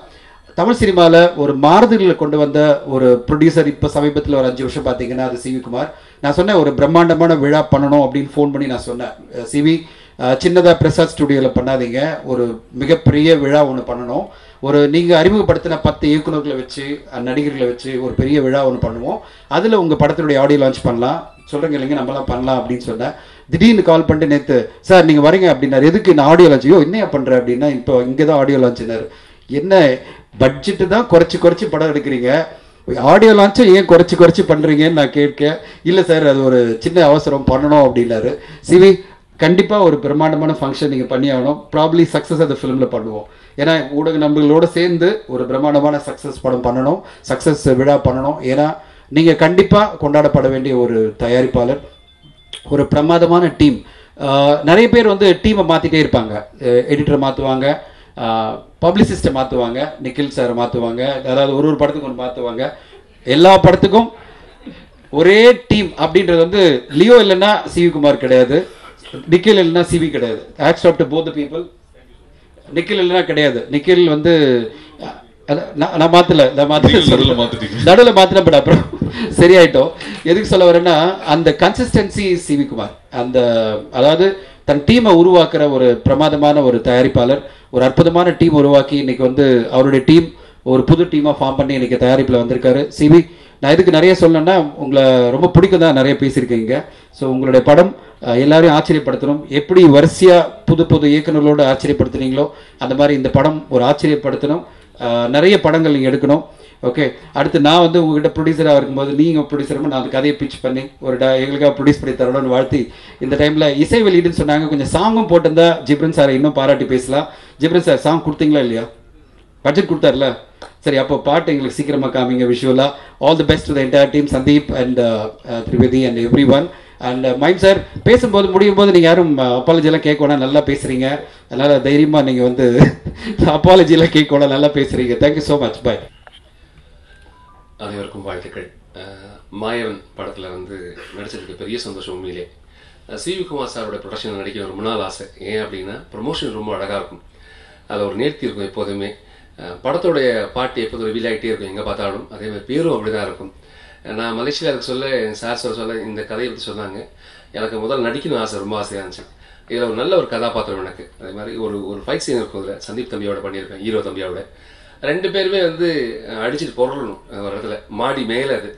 தமிழ் சினிமாவில் ஒரு மாறுதல்களை கொண்டு வந்த ஒரு ப்ரொடியூசர் இப்போ சமீபத்தில் ஒரு 5 வருஷம் பார்த்தீங்கன்னா அது சிவி குமார். நான் சொன்னேன் ஒரு பிரம்மாண்டமான விழா பண்ணணும் அப்படின்னு ஃபோன் பண்ணி நான் சொன்னேன், சிவி சின்னதாக பிரசாத் ஸ்டுடியோவில் பண்ணாதீங்க, ஒரு மிகப்பெரிய விழா ஒன்று பண்ணணும், ஒரு நீங்கள் அறிமுகப்படுத்தின 10 இயக்குநர்களை வச்சு நடிகர்களை வச்சு ஒரு பெரிய விழா ஒன்று பண்ணுவோம், அதில் உங்கள் படத்தினுடைய ஆடியோ லான்ச் பண்ணலாம், சொல்கிறேங்க இல்லைங்க நம்மளாம் பண்ணலாம் அப்படின்னு சொன்னேன். திடீர்னு கால் பண்ணிட்டு நேற்று சார் நீங்கள் வரீங்க அப்படின்னாரு. எதுக்கு நான் ஆடியோ லான்ச்? ஐயோ என்னையா பண்ணுறேன் அப்படின்னா, இப்போ இங்கே தான் ஆடியோ லான்ச்சுனாரு. என்ன பட்ஜெட்டு தான் குறைச்சி படம் எடுக்கிறீங்க, ஆடியோ லான்ச்சும் ஏன் குறைச்சி பண்ணுறீங்கன்னு நான் கேட்க, இல்லை சார் அது ஒரு சின்ன அவசரம் பண்ணணும் அப்படின்னாரு. சிவி கண்டிப்பாக ஒரு பிரம்மாண்டமான ஃபங்க்ஷன் நீங்கள் பண்ணி ஆகணும். ப்ராப்ளி சக்ஸஸ் அந்த ஃபிலிமில் பண்ணுவோம். ஏன்னா ஊடக நண்பர்களோடு சேர்ந்து ஒரு பிரம்மாண்டமான சக்ஸஸ் படம் பண்ணணும், சக்ஸஸ் விழா பண்ணணும். ஏன்னா நீங்கள் கண்டிப்பாக கொண்டாடப்பட வேண்டிய ஒரு தயாரிப்பாளர், ஒரு பிரமாதமான டீம். நிறைய பேர் வந்து டீமை மாற்றிட்டே இருப்பாங்க, எடிட்டரை மாற்றுவாங்க, பப்ளிசிஸ்ட்டை மாற்றுவாங்க, நிக்கில் சாரை மாற்றுவாங்க, அதாவது ஒரு படத்துக்கு ஒன்று மாற்றுவாங்க. எல்லா படத்துக்கும் ஒரே டீம் அப்படின்றது வந்து லியோ இல்லைன்னா சிவி குமார் கிடையாது, நிக்கில் இல்லைன்னா சிவி கிடையாது. Hats off to both the people. Nikhil இல்லைன்னா கிடையாது. நிக்கில் வந்து நான் மாற்றல, நடுவில் மாற்றின பட் அப்புறம் சரியாயிட்டோம். எதுக்கு சொல்ல வரேன்னா, அந்த கன்சிஸ்டன்சி சிவி குமார், அந்த அதாவது தன் டீமை உருவாக்குற ஒரு பிரமாதமான ஒரு தயாரிப்பாளர், ஒரு அற்புதமான டீம் உருவாக்கி இன்னைக்கு வந்து அவருடைய டீம் ஒரு புது டீமாக ஃபார்ம் பண்ணி இன்னைக்கு தயாரிப்பில் வந்திருக்காரு சிவி. நான் இதுக்கு நிறைய சொல்லணும்னா உங்களை ரொம்ப பிடிக்கும் தான் நிறைய பேசியிருக்கீங்க. ஸோ உங்களுடைய படம் எல்லாரையும் ஆச்சரியப்படுத்தணும். எப்படி வரிசையாக புது இயக்குநர்களோடு ஆச்சரியப்படுத்துனீங்களோ அந்த மாதிரி இந்த படம் ஒரு ஆச்சரியப்படுத்தணும். நிறைய படங்கள் நீங்கள் எடுக்கணும். ஓகே, அடுத்து நான் வந்து உங்ககிட்ட ப்ரொடியூசராக இருக்கும்போது நீங்கள் ப்ரொடியூசராக நான் அந்த கதையை பிச் பண்ணி ஒரு எங்களுக்காக ப்ரொடியூஸ் பண்ணி தரணும்னு வாழ்த்தி, இந்த டைமில் இசை வெளியீடுன்னு சொன்னாங்க, கொஞ்சம் சாங்கும் போட்டிருந்தா ஜிப்ரன் சாரை இன்னும் பாராட்டி பேசலாம். ஜிப்ரன் சார் சாங் கொடுத்தீங்களா இல்லையா? பட்ஜெட் கொடுத்தார்ல? சரி, அப்போ பாட்டு எங்களுக்கு சீக்கிரமாக காமிங்க விஷுவலாக. All the best to the entire team, Sandeep and Trivedi and everyone. And Mime sir பேசும்போது முடியும் போது நீங்கள் யாரும் அப்பாலஜிலாம் கேட்க வேணாம், நல்லா பேசுகிறீங்க, அதனால் தைரியமாக நீங்கள் வந்து அப்பாலஜிலாம் கேட்க வேணாம், நல்லா பேசுகிறீங்க. தேங்க்யூ ஸோ மச், பாய். அனைவருக்கும் வாழ்த்துக்கள். மாயவன் படத்தில் வந்து நடிச்சதுக்கு பெரிய சந்தோஷம். உண்மையிலே சிவி குமார் சாரோட ப்ரொடக்ஷன் நடிக்க ரொம்ப நாள் ஆசை. ஏன் அப்படின்னா ப்ரொமோஷன் ரொம்ப அழகாக இருக்கும், அதில் ஒரு நேர்த்தி இருக்கும் எப்போதுமே. படத்தோடைய பாட்டு எப்போதும் ரிவீல் ஆகிட்டே இருக்கும் எங்கே பார்த்தாலும். அதே மாதிரி பேரும் அப்படி தான் இருக்கும். நான் மலேசியாவில் இருக்க சொல்ல என் சார் சொல்ல இந்த கதையை பற்றி சொன்னாங்க. எனக்கு முதல்ல நடிக்கணும் ஆசை, ரொம்ப ஆசையாக இருந்துச்சு. இதில் ஒரு நல்ல ஒரு கதாபாத்திரம் எனக்கு. அதே மாதிரி ஒரு ஃபைட் சீன் இருக்கும், இதில் சந்தீப் தம்பியோட பண்ணியிருக்கேன், ஹீரோ தம்பியோட. 2 பேருமே வந்து அடிச்சுட்டு பொருளணும் ஒரு இடத்துல, மாடி மேலே அது,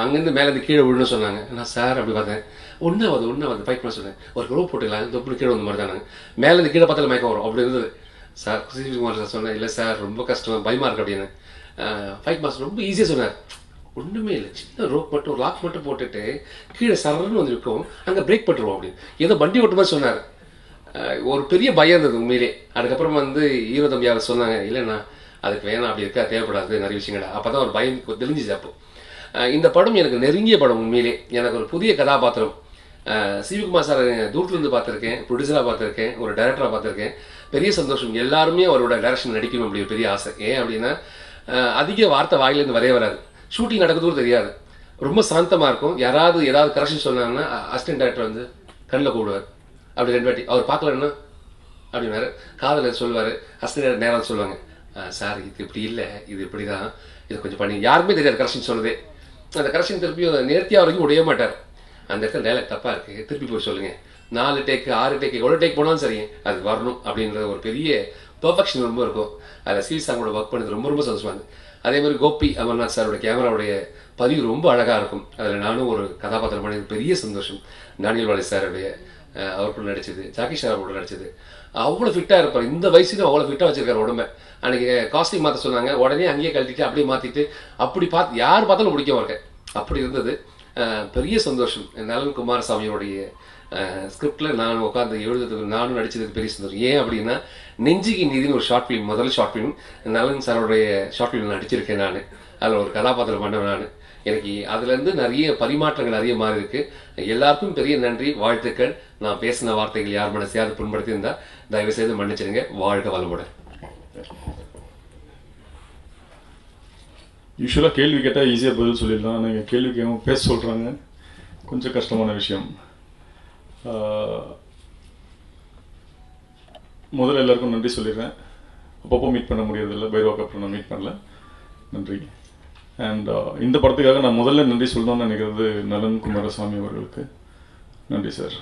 அங்கேருந்து மேலேருந்து கீழே விழுன்னு சொன்னாங்க. நான் சார் அப்படி பார்த்தேன், ஒன்றாவது ஃபைட் பண்ண சொன்னேன், ஒரு க்ளோ போட்டுக்கலாம், தொப்புனு கீழே வந்த மாதிரி தானாங்க, மேலேருந்து கீழே பார்த்தாலும் மயக்கம் வரும் அப்படி இருந்தது. சார் சிவி குமார் சார் சொன்னேன், இல்லை சார் ரொம்ப கஷ்டம், பயமாக இருக்கு அப்படின்னு. ஃபைட் மாஸ்டர் ரொம்ப ஈஸியாக சொன்னார், ஒன்றுமே இல்லை, சின்ன ரோப் மட்டும், ஒரு லாக் மட்டும் போட்டுட்டு கீழே சரன்னு வந்து இருக்கும், அங்கே பிரேக் பண்ணிடுவோம் அப்படின்னு. ஏதோ வண்டி ஓட்டு மாதிரி சொன்னார். ஒரு பெரிய பயம் இருந்தது உண்மையிலே. அதுக்கப்புறம் வந்து ஹீரோ தம்பி அவர் சொன்னாங்க, இல்லைண்ணா அதுக்கு வேணாம், அப்படி இருக்கா, தேவைப்படாது நிறைய விஷயங்கள். அப்போ தான் ஒரு பயம் தெரிஞ்சிச்சு. அப்போ இந்த படம் எனக்கு நெருங்கிய படம். உண்மையிலே எனக்கு ஒரு புதிய கதாபாத்திரம். சிவிகுமார் சார் தூரத்துலேருந்து பார்த்துருக்கேன், ப்ரொடியூசராக பார்த்துருக்கேன், ஒரு டைரக்டராக பார்த்துருக்கேன். பெரிய சந்தோஷம். எல்லாருமே அவரோட டைரக்ஷன் நடிக்கணும் அப்படி ஒரு பெரிய ஆசை. ஏன் அப்படின்னா அதிக வார்த்தை வாயிலேருந்து வரவே வராது, ஷூட்டிங் நடக்குதும் தெரியாது, ரொம்ப சாந்தமாக இருக்கும். யாராவது ஏதாவது கரெக்ஷன் சொன்னாங்கன்னா அசிஸ்டன்ட் டைரக்டர் வந்து கண்ணில் கூடுவார், அப்படி 2 வாட்டி அவர் பார்க்கலன்னா அப்படின்னாரு, காதல் சொல்லுவார், அசிஸ்டன்ட் நேரம் சொல்லுவாங்க, சார் இது இப்படி இல்லை, இது இப்படி தான், இதை கொஞ்சம் பண்ணி. யாருமே தெரியாது கரெக்ஷன் சொல்லுதே. அந்த கரெக்ஷன் திருப்பியும் நேர்த்தியாக வரைக்கும் உடைய மாட்டார். அந்த இடத்துல டைலாக் தப்பாக இருக்குது, திருப்பி போய் சொல்லுங்கள், 4 டேக்கு 6 டேக்கு எவ்வளோ டேக் போனாலும் சரி அது வரணும் அப்படின்ற ஒரு பெரிய பெர்ஃபெக்ஷன் ரொம்ப இருக்கும். அதில் சிவி சாங்கோட ஒர்க் பண்ணது ரொம்ப ரொம்ப சந்தோஷமாக இருந்தது. அதே மாதிரி கோபி அமர்நாத் சாரோட கேமராவுடைய பதிவு ரொம்ப அழகாக இருக்கும். அதில் நானும் ஒரு கதாபாத்திரம் பண்ணது பெரிய சந்தோஷம். டானியல் வாலி சாருடைய அவர் கூட நடிச்சது, ஜாக்கி ஷார் கூட நடிச்சது. அவ்வளோ ஃபிட்டாக இருப்பார். இந்த வயசுலையும் அவ்வளோ ஃபிட்டாக வச்சிருக்காரு உடம்பை. அன்றைக்கி காஸ்டியூம் மாற்ற சொன்னாங்க, உடனே அங்கேயே கழட்டிட்டு அப்படியே மாற்றிட்டு அப்படி யார் பார்த்தாலும் பிடிக்கும் அவருக்கு. அப்படி இருந்தது. பெரிய சந்தோஷம். நலன் குமாரசாமியோடைய ஸ்கிரிப்டில் நான் உட்காந்து எழுதுறதுக்கு, நானும் நடிச்சதுக்கு பெரிய சந்தோஷம். ஏன் அப்படின்னா, நெஞ்சுக்கு நீதினு ஒரு ஷார்ட் ஃபிலிம், முதல் ஷார்ட் ஃபிலிம் நலன் சாரோடைய ஷார்ட் ஃபிலிம் நடிச்சிருக்கேன். நான் அதில் ஒரு கதாபாத்திரம் பண்ணேன். நான் எனக்கு அதுலேருந்து நிறைய பரிமாற்றங்கள் நிறைய மாறி இருக்கு. எல்லாருக்கும் பெரிய நன்றி, வாழ்த்துக்கள். நான் பேசின வார்த்தைகள் யார் மனசையாவது புண்படுத்தி இருந்தால் தயவு செய்து மன்னிச்சிடுங்க. வாழ்க வளமுடன். யூஸ்வலாக கேள்வி கேட்டால் ஈஸியாக பதில் சொல்லிடலாம். நீங்கள் கேள்வி கேட்க பேச சொல்கிறாங்க, கொஞ்சம் கஷ்டமான விஷயம். முதல்ல எல்லாருக்கும் நன்றி சொல்லிடுறேன். அப்பப்போ மீட் பண்ண முடியறதில்லை, பைரவாக்கு அப்புறம் நான் மீட் பண்ணல, நன்றி. அண்ட் இந்த படத்துக்காக நான் முதல்ல நன்றி சொல்லணும்னு நினைக்கிறது நலன் குமாரசாமி அவர்களுக்கு. நன்றி சார்.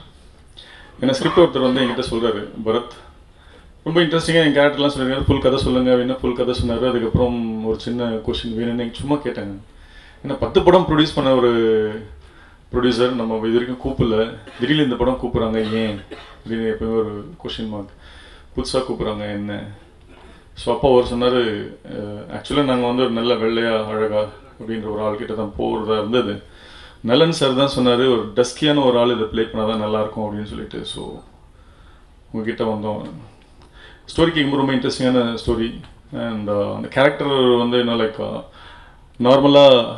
ஏன்னா ஸ்கிரிப்ட் ஒருத்தர் வந்து என்கிட்ட சொல்கிறாரு, பரத் ரொம்ப இன்ட்ரெஸ்டிங்காக என் கேரக்டர்லாம் சொல்லியிருக்காரு, ஃபுல் கதை சொல்லுங்கள் அப்படின்னா ஃபுல் கதை சொன்னார். அதுக்கப்புறம் ஒரு சின்ன கொஸ்டின் வேணும்னு சும்மா கேட்டாங்க. ஏன்னா 10 படம் ப்ரொடியூஸ் பண்ண ஒரு ப்ரொடியூசர் நம்ம இது வரைக்கும் கூப்பிடல, திடீர்னு இந்த படம் கூப்பிட்றாங்க ஏன் அப்படின்னு எப்போயுமே ஒரு கொஸ்டின் மார்க். புதுசாக கூப்பிட்றாங்க என்ன? ஸோ அப்போ அவர் சொன்னார், ஆக்சுவலாக நாங்கள் வந்து ஒரு நல்ல வெள்ளையா அழகா அப்படின்ற ஒரு ஆள்கிட்ட தான் போகிறதா இருந்தது. நலன் சார் தான் சொன்னார், ஒரு டஸ்கியான ஒரு ஆள் இதை ப்ளே பண்ணால் தான் நல்லாயிருக்கும் அப்படின்னு சொல்லிட்டு. ஸோ உங்ககிட்ட வந்தோம். ஸ்டோரி கேட்கும்போது ரொம்ப இன்ட்ரெஸ்டிங்கான ஸ்டோரி. அண்ட் அந்த கேரக்டர் வந்து என்ன, லைக் நார்மலாக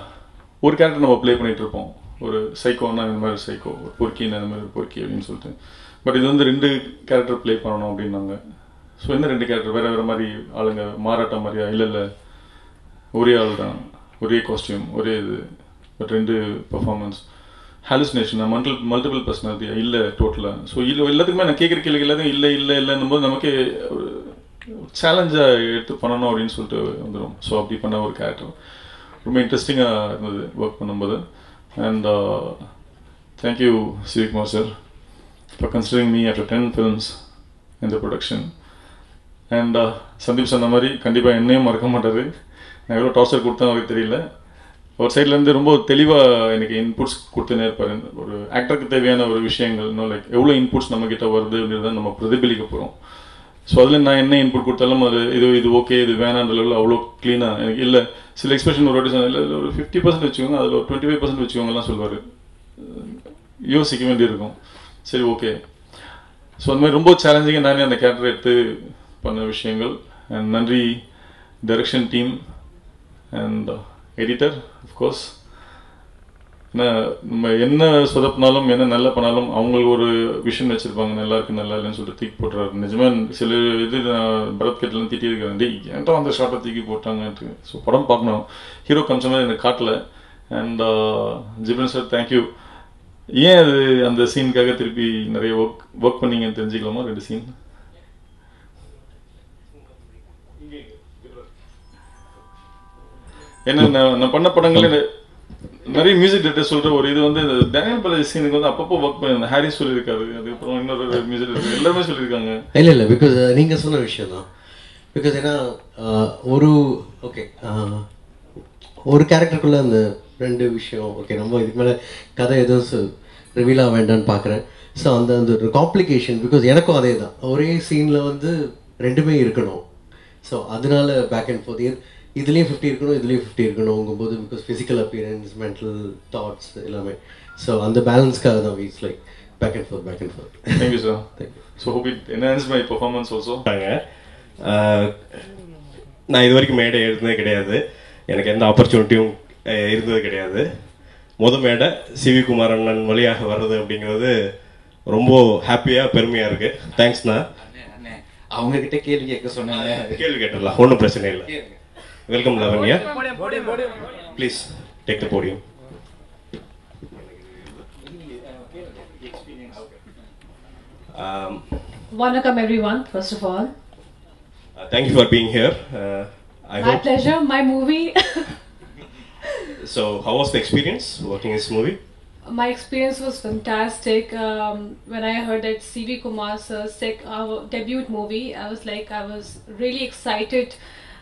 ஒரு கேரக்டர் நம்ம ப்ளே பண்ணிகிட்டு இருப்போம். ஒரு சைக்கோன்னா இந்த மாதிரி சைக்கோ, ஒரு பொறுக்கின்னா இந்த மாதிரி ஒரு பொறுக்கி அப்படின்னு சொல்லிட்டு. பட் இது வந்து 2 கேரக்டர் ப்ளே பண்ணணும் அப்படின்னாங்க. ஸோ என்ன 2 கேரக்டர் வேறு வேறு மாதிரி ஆளுங்க, மாறாட்ட மாதிரியா? இல்லை ஒரே ஆள் தான், ஒரே காஸ்டியூம், ஒரே இது, பட் 2 பர்ஃபார்மன்ஸ். ஹாலுசினேஷன், மல்டிபிள் பர்சனாலிட்டியா? இல்லை டோட்டலாக. ஸோ இல்லை எல்லாத்துக்குமே நான் கேட்குற கேள்வி எல்லாத்தையும் இல்லைன்னும் போது நமக்கே ஒரு சேலஞ்சாக எடுத்து பண்ணணும் அப்படின்னு சொல்லிட்டு வந்துடும். ஸோ அப்படி பண்ண ஒரு கேரக்டர் ரொம்ப இன்ட்ரெஸ்டிங்காக இருந்தது ஒர்க் பண்ணும்போது. And thank you Sivakumar sir for considering me after 10 films in the production. And Sandeep சொன்ன மாதிரி கண்டிப்பாக என்னையும் மறக்க மாட்டார். நான் எவ்வளோ டார்ச்சர் கொடுத்தேன் அவருக்கு தெரியல. ஒரு சைட்லேருந்து ரொம்ப தெளிவாக எனக்கு இன்புட்ஸ் கொடுத்துனே இருப்பார். ஒரு ஆக்டருக்கு தேவையான ஒரு விஷயங்கள், இன்னும் லைக் எவ்வளோ இன்புட்ஸ் நம்மக்கிட்ட வருது அப்படின்றத நம்ம பிரதிபலிக்க போகிறோம். ஸோ அதில் நான் என்ன இன்புட் கொடுத்தாலும் அது இது ஓகே இது வேணான்ற லெவலில் அவ்வளோ க்ளீனாக எனக்கு இல்லை. சில எக்ஸ்பிரஷன் ஒரு வாட்டி இல்லை ஒரு 50% வச்சுக்கோங்க, அதில் ஒரு 25% வச்சுக்கோங்கலாம் சொல்லுவார். யோசிக்க வேண்டியிருக்கும். சரி ஓகே. ஸோ அந்த மாதிரி ரொம்ப சேலஞ்சிங்காக நானே அந்த கேரக்டரை எடுத்து பண்ண விஷயங்கள். அண்ட் நன்றி direction team and editor of course. ஏன்னா நம்ம என்ன சொதப்பினாலும் என்ன நல்லா பண்ணாலும் அவங்களுக்கு ஒரு விஷன் வச்சுருப்பாங்க, நல்லா இருக்கு நல்லா இல்லைன்னு சொல்லிட்டு தூக்கி போட்டுறாரு. நிஜமாக சில இது நான் பரத் கேட்டெல்லாம் திட்டியிருக்கேன், டே ஏன்டா அந்த ஷார்ட்டை தூக்கி போட்டாங்கன்ட்டு. ஸோ படம் பார்க்கணும், ஹீரோ கம்சமாக எனக்கு காட்டல. And Ghibran sir thank you. ஏன் அது அந்த சீனுக்காக திருப்பி நிறைய ஒர்க் பண்ணீங்கன்னு தெரிஞ்சுக்கலாமா? 2 சீன். ஏன்னா நான் பண்ண படங்களே நிறைய மியூசிக் டேரக்டர் சொல்ற ஒரு இது வந்து டேனியல் பாலாஜி சீனுக்கு வந்து அப்பப்போ ஒர்க் பண்ணி ஹாரிஸ் சொல்லியிருக்காரு, அதுக்கப்புறம் இன்னொரு மியூசிக் டேரக்டர் எல்லாருமே சொல்லியிருக்காங்க. இல்லை பிகாஸ் நீங்கள் சொன்ன விஷயம் தான். பிகாஸ் ஏன்னா ஒரு கேரக்டருக்குள்ள அந்த 2 விஷயம் ஓகே ரொம்ப இதுக்கு மேலே கதை எதுவும் ரிவீல் ஆக வேண்டாம்னு பார்க்குறேன். ஸோ அந்த ஒரு காம்ப்ளிகேஷன் பிகாஸ் எனக்கும் அதே தான், ஒரே சீனில் வந்து 2மே இருக்கணும். ஸோ அதனால பேக் அண்ட் ஃபோர்த் இதுலேயும் 50 இருக்கணும் இதுலேயும் 50 இருக்கணுங்கும்போது because physical appearance mental thoughts எல்லாமே. ஸோ அந்த பேலன்ஸ்க்காக தான் it's like back and forth. Thank you sir. Thank you. So hope it enhance my performance also. நான் இது வரைக்கும் மேடை எழுதுனதே கிடையாது, எனக்கு எந்த ஆப்பர்ச்சுனிட்டியும் இருந்தது கிடையாது. மேடை சிவிகுமார் அண்ணன் வழியாக வர்றது அப்படிங்கிறது ரொம்ப ஹாப்பியாக பெருமையாக இருக்குது. தேங்க்ஸ்ண்ணா. அவங்க கிட்ட கேள்வி கேட்க சொன்னாங்க, கேள்வி கேட்டுடலாம், ஒன்றும் பிரச்சனை இல்லை. Welcome Lavanya, please take the podium. Welcome everyone, first of all. Thank you for being here. My pleasure, my movie. So, how was the experience working in this movie? My experience was fantastic. When I heard that C.V. Kumar's debut movie, I was really excited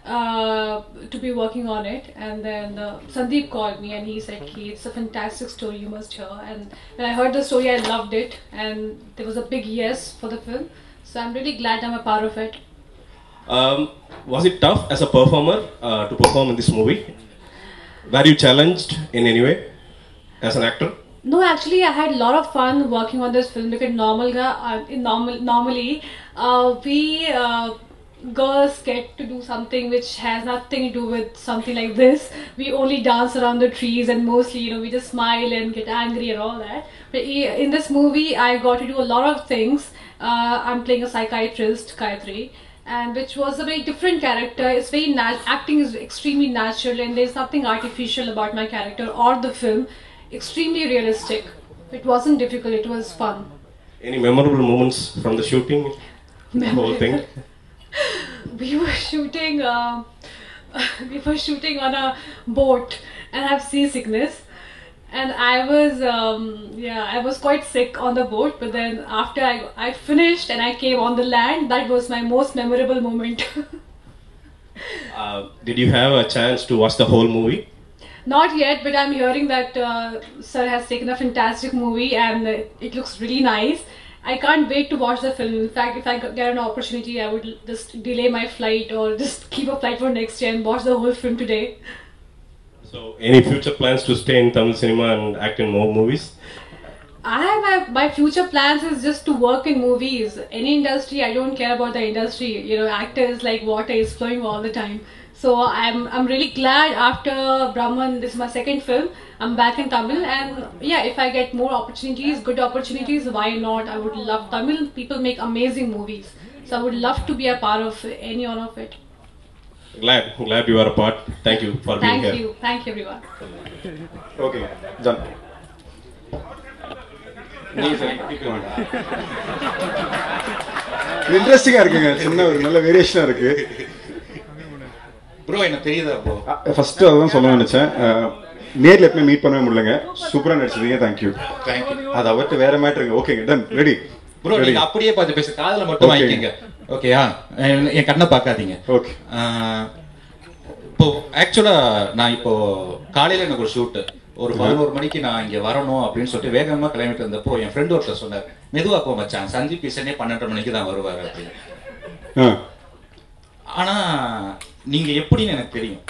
to be working on it. And then Sandeep called me and he said, it's a fantastic story, you must hear. And when I heard the story, I loved it, and there was a big yes for the film. So I'm really glad I'm a part of it. Was it tough as a performer to perform in this movie? Were you challenged in any way as an actor? No, actually, I had a lot of fun working on this film because normally we girls get to do something which has nothing to do with something like this. We only dance around the trees and mostly, we just smile and get angry and all that. But in this movie, I got to do a lot of things. I'm playing a psychiatrist, Gayatri, and which was a very different character. It's very acting is extremely natural, and there's nothing artificial about my character or the film. Extremely realistic. It wasn't difficult, it was fun. Any memorable moments from the shooting? The whole thing? We were shooting on a boat and I have seasickness, and I was quite sick on the boat, but then after I finished and I came on the land, that was my most memorable moment. Did you have a chance to watch the whole movie? Not yet, but I'm hearing that sir has taken a fantastic movie and it looks really nice. I can't wait to watch the film. In fact, if I get an opportunity, I would just delay my flight or just keep a flight for next year and watch the whole film today. So, any future plans to stay in Tamil cinema and act in more movies? My future plans is just to work in movies. Any industry, I don't care about the industry. Actors like water is flowing all the time. So I'm really glad after Brahman, this is my second film, I'm back in Tamil, and yeah, if I get more opportunities, good opportunities, why not? I would love Tamil. People make amazing movies, so I would love to be a part of any one of it. Glad you are a part. Thank you for being here. Thank you everyone. Okay, done. இன்ட்ரெஸ்டிங்கா இருக்குங்க, சின்ன ஒரு நல்ல வேரியேஷனா இருக்கு. Bro என்ன தெரியுதா bro? First அதான் சொல்ல நினைச்சேன், நேர்ல எப்பவுமே மீட் பண்ணவே முடியலங்க. சூப்பரா நடிச்சீங்க, தேங்க்யூ. அது அவர்கிட்ட வேற மேட்டருங்க. ஓகேங்க, டன், ரெடி ப்ரோ. நீங்க அப்படியே பார்த்து பேச, காதுல மட்டும் வாங்கிக்கங்க. ஓகேயா? என் கண்ணை பார்க்காதீங்க. ஓகே. இப்போ ஆக்சுவலா நான் இப்போ காலையில எனக்கு ஒரு ஷூட், ஒரு 11 மணிக்கு நான் இங்க வரணும் அப்படின்னு சொல்லிட்டு வேகமா கிளம்பிட்டு இருந்தப்போ என் ஃப்ரெண்ட் ஒருத்தர் சொன்னார், மெதுவா போ மச்சான், சந்தீப் கிஷனே 12:30 மணிக்கு தான் வருவாரு அப்படின்னு. ஆனா நீங்க எப்படின்னு எனக்கு தெரியும்.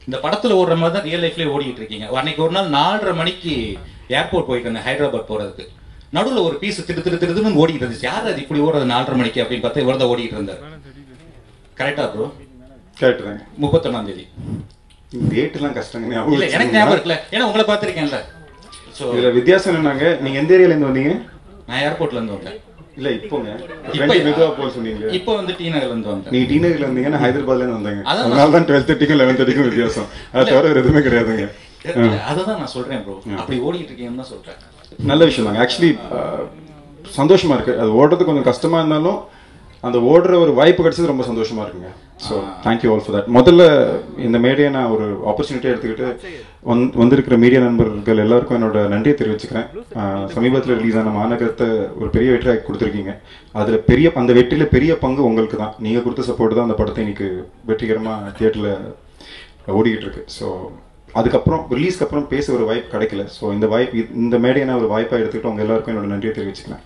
இந்த படத்துல ஓடுற மாதிரி தான் ரியல் லைஃப்லயே ஓடிட்டு இருக்கீங்க. அன்னைக்கு ஒரு நாள் 4:30 மணிக்கு ஏர்போர்ட் போயிட்டு இருந்தேன், ஹைதராபாத் போறதுக்கு. நடுவுல ஒரு பீஸ் திருன்னு ஓடிட்டு இருந்துச்சு. யார் அது இப்படி ஓடுறது 4:30 மணிக்கு அப்படின்னு பார்த்தா இவ்வளவு தான் ஓடிட்டு இருந்தாரு. கரெக்டா ப்ரோ? கரெக்ட் தாங்க. 31ஆம் தேதி. டேட் எல்லாம் கஷ்டங்க. இல்ல எனக்கு ஞாபகம் இருக்குல்ல, ஏன்னா உங்களை பார்த்திருக்கேன்ல. சோ இதுல வித்தியாசம் என்னங்க, நீங்க எந்த ஏரியால இருந்து வந்தீங்க? நான் ஏர்போர்ட்ல இருந்து வந்தேன். இல்ல இப்போங்க, மெதுவா போக சொன்னீங்க. இப்போ வந்து டி நகர்ல இருந்து வந்தேன். நீங்க டி நகர்ல இருந்தீங்க, நான் ஹைதராபாத்ல இருந்து வந்தேங்க. அதனால தான் 12:30க்கும் 11:30க்கும் வித்தியாசம். அது தவிர வேற எதுவுமே கிடையாதுங்க. அததான் நான் சொல்றேன் ப்ரோ, அப்படி ஓடிட்டு இருக்கீங்கன்னு தான் சொல்றேன். நல்ல விஷயம் தாங்க. ஆக்சுவலி சந்தோஷமா இருக்கு. அது ஓடுறது கொஞ்சம் கஷ்டமா இருந்தாலும் அந்த ஓடுற ஒரு வாய்ப்பு கிடைச்சது ரொம்ப சந்தோஷமா இருக்குங்க. So thank you all for that. முதல்ல இந்த மேடையை நான் ஒரு ஆப்பர்ச்சுனிட்டியாக எடுத்துக்கிட்டு வந்திருக்கிற மீடியா நண்பர்கள் எல்லாருக்கும் என்னோட நன்றியை தெரிவிச்சுக்கிறேன். சமீபத்தில் ரிலீஸ் ஆன மாநகரத்தை ஒரு பெரிய வெற்றியாக கொடுத்துருக்கீங்க. அதில் அந்த வெற்றியில் பெரிய பங்கு உங்களுக்கு தான். நீங்கள் கொடுத்த சப்போர்ட் தான் அந்த படத்தை இன்னைக்கு வெற்றிகரமாக தியேட்டரில் ஓடிக்கிட்டு இருக்கு. ஸோ அதுக்கப்புறம் ரிலீஸ்க்கு அப்புறம் பேச ஒரு வாய்ப்பு கிடைக்கல. ஸோ இந்த மேடையை நான் ஒரு வாய்ப்பாக எடுத்துக்கிட்டு உங்கள் எல்லாருக்கும் என்னோட நன்றியை தெரிவிச்சுக்கிறேன்.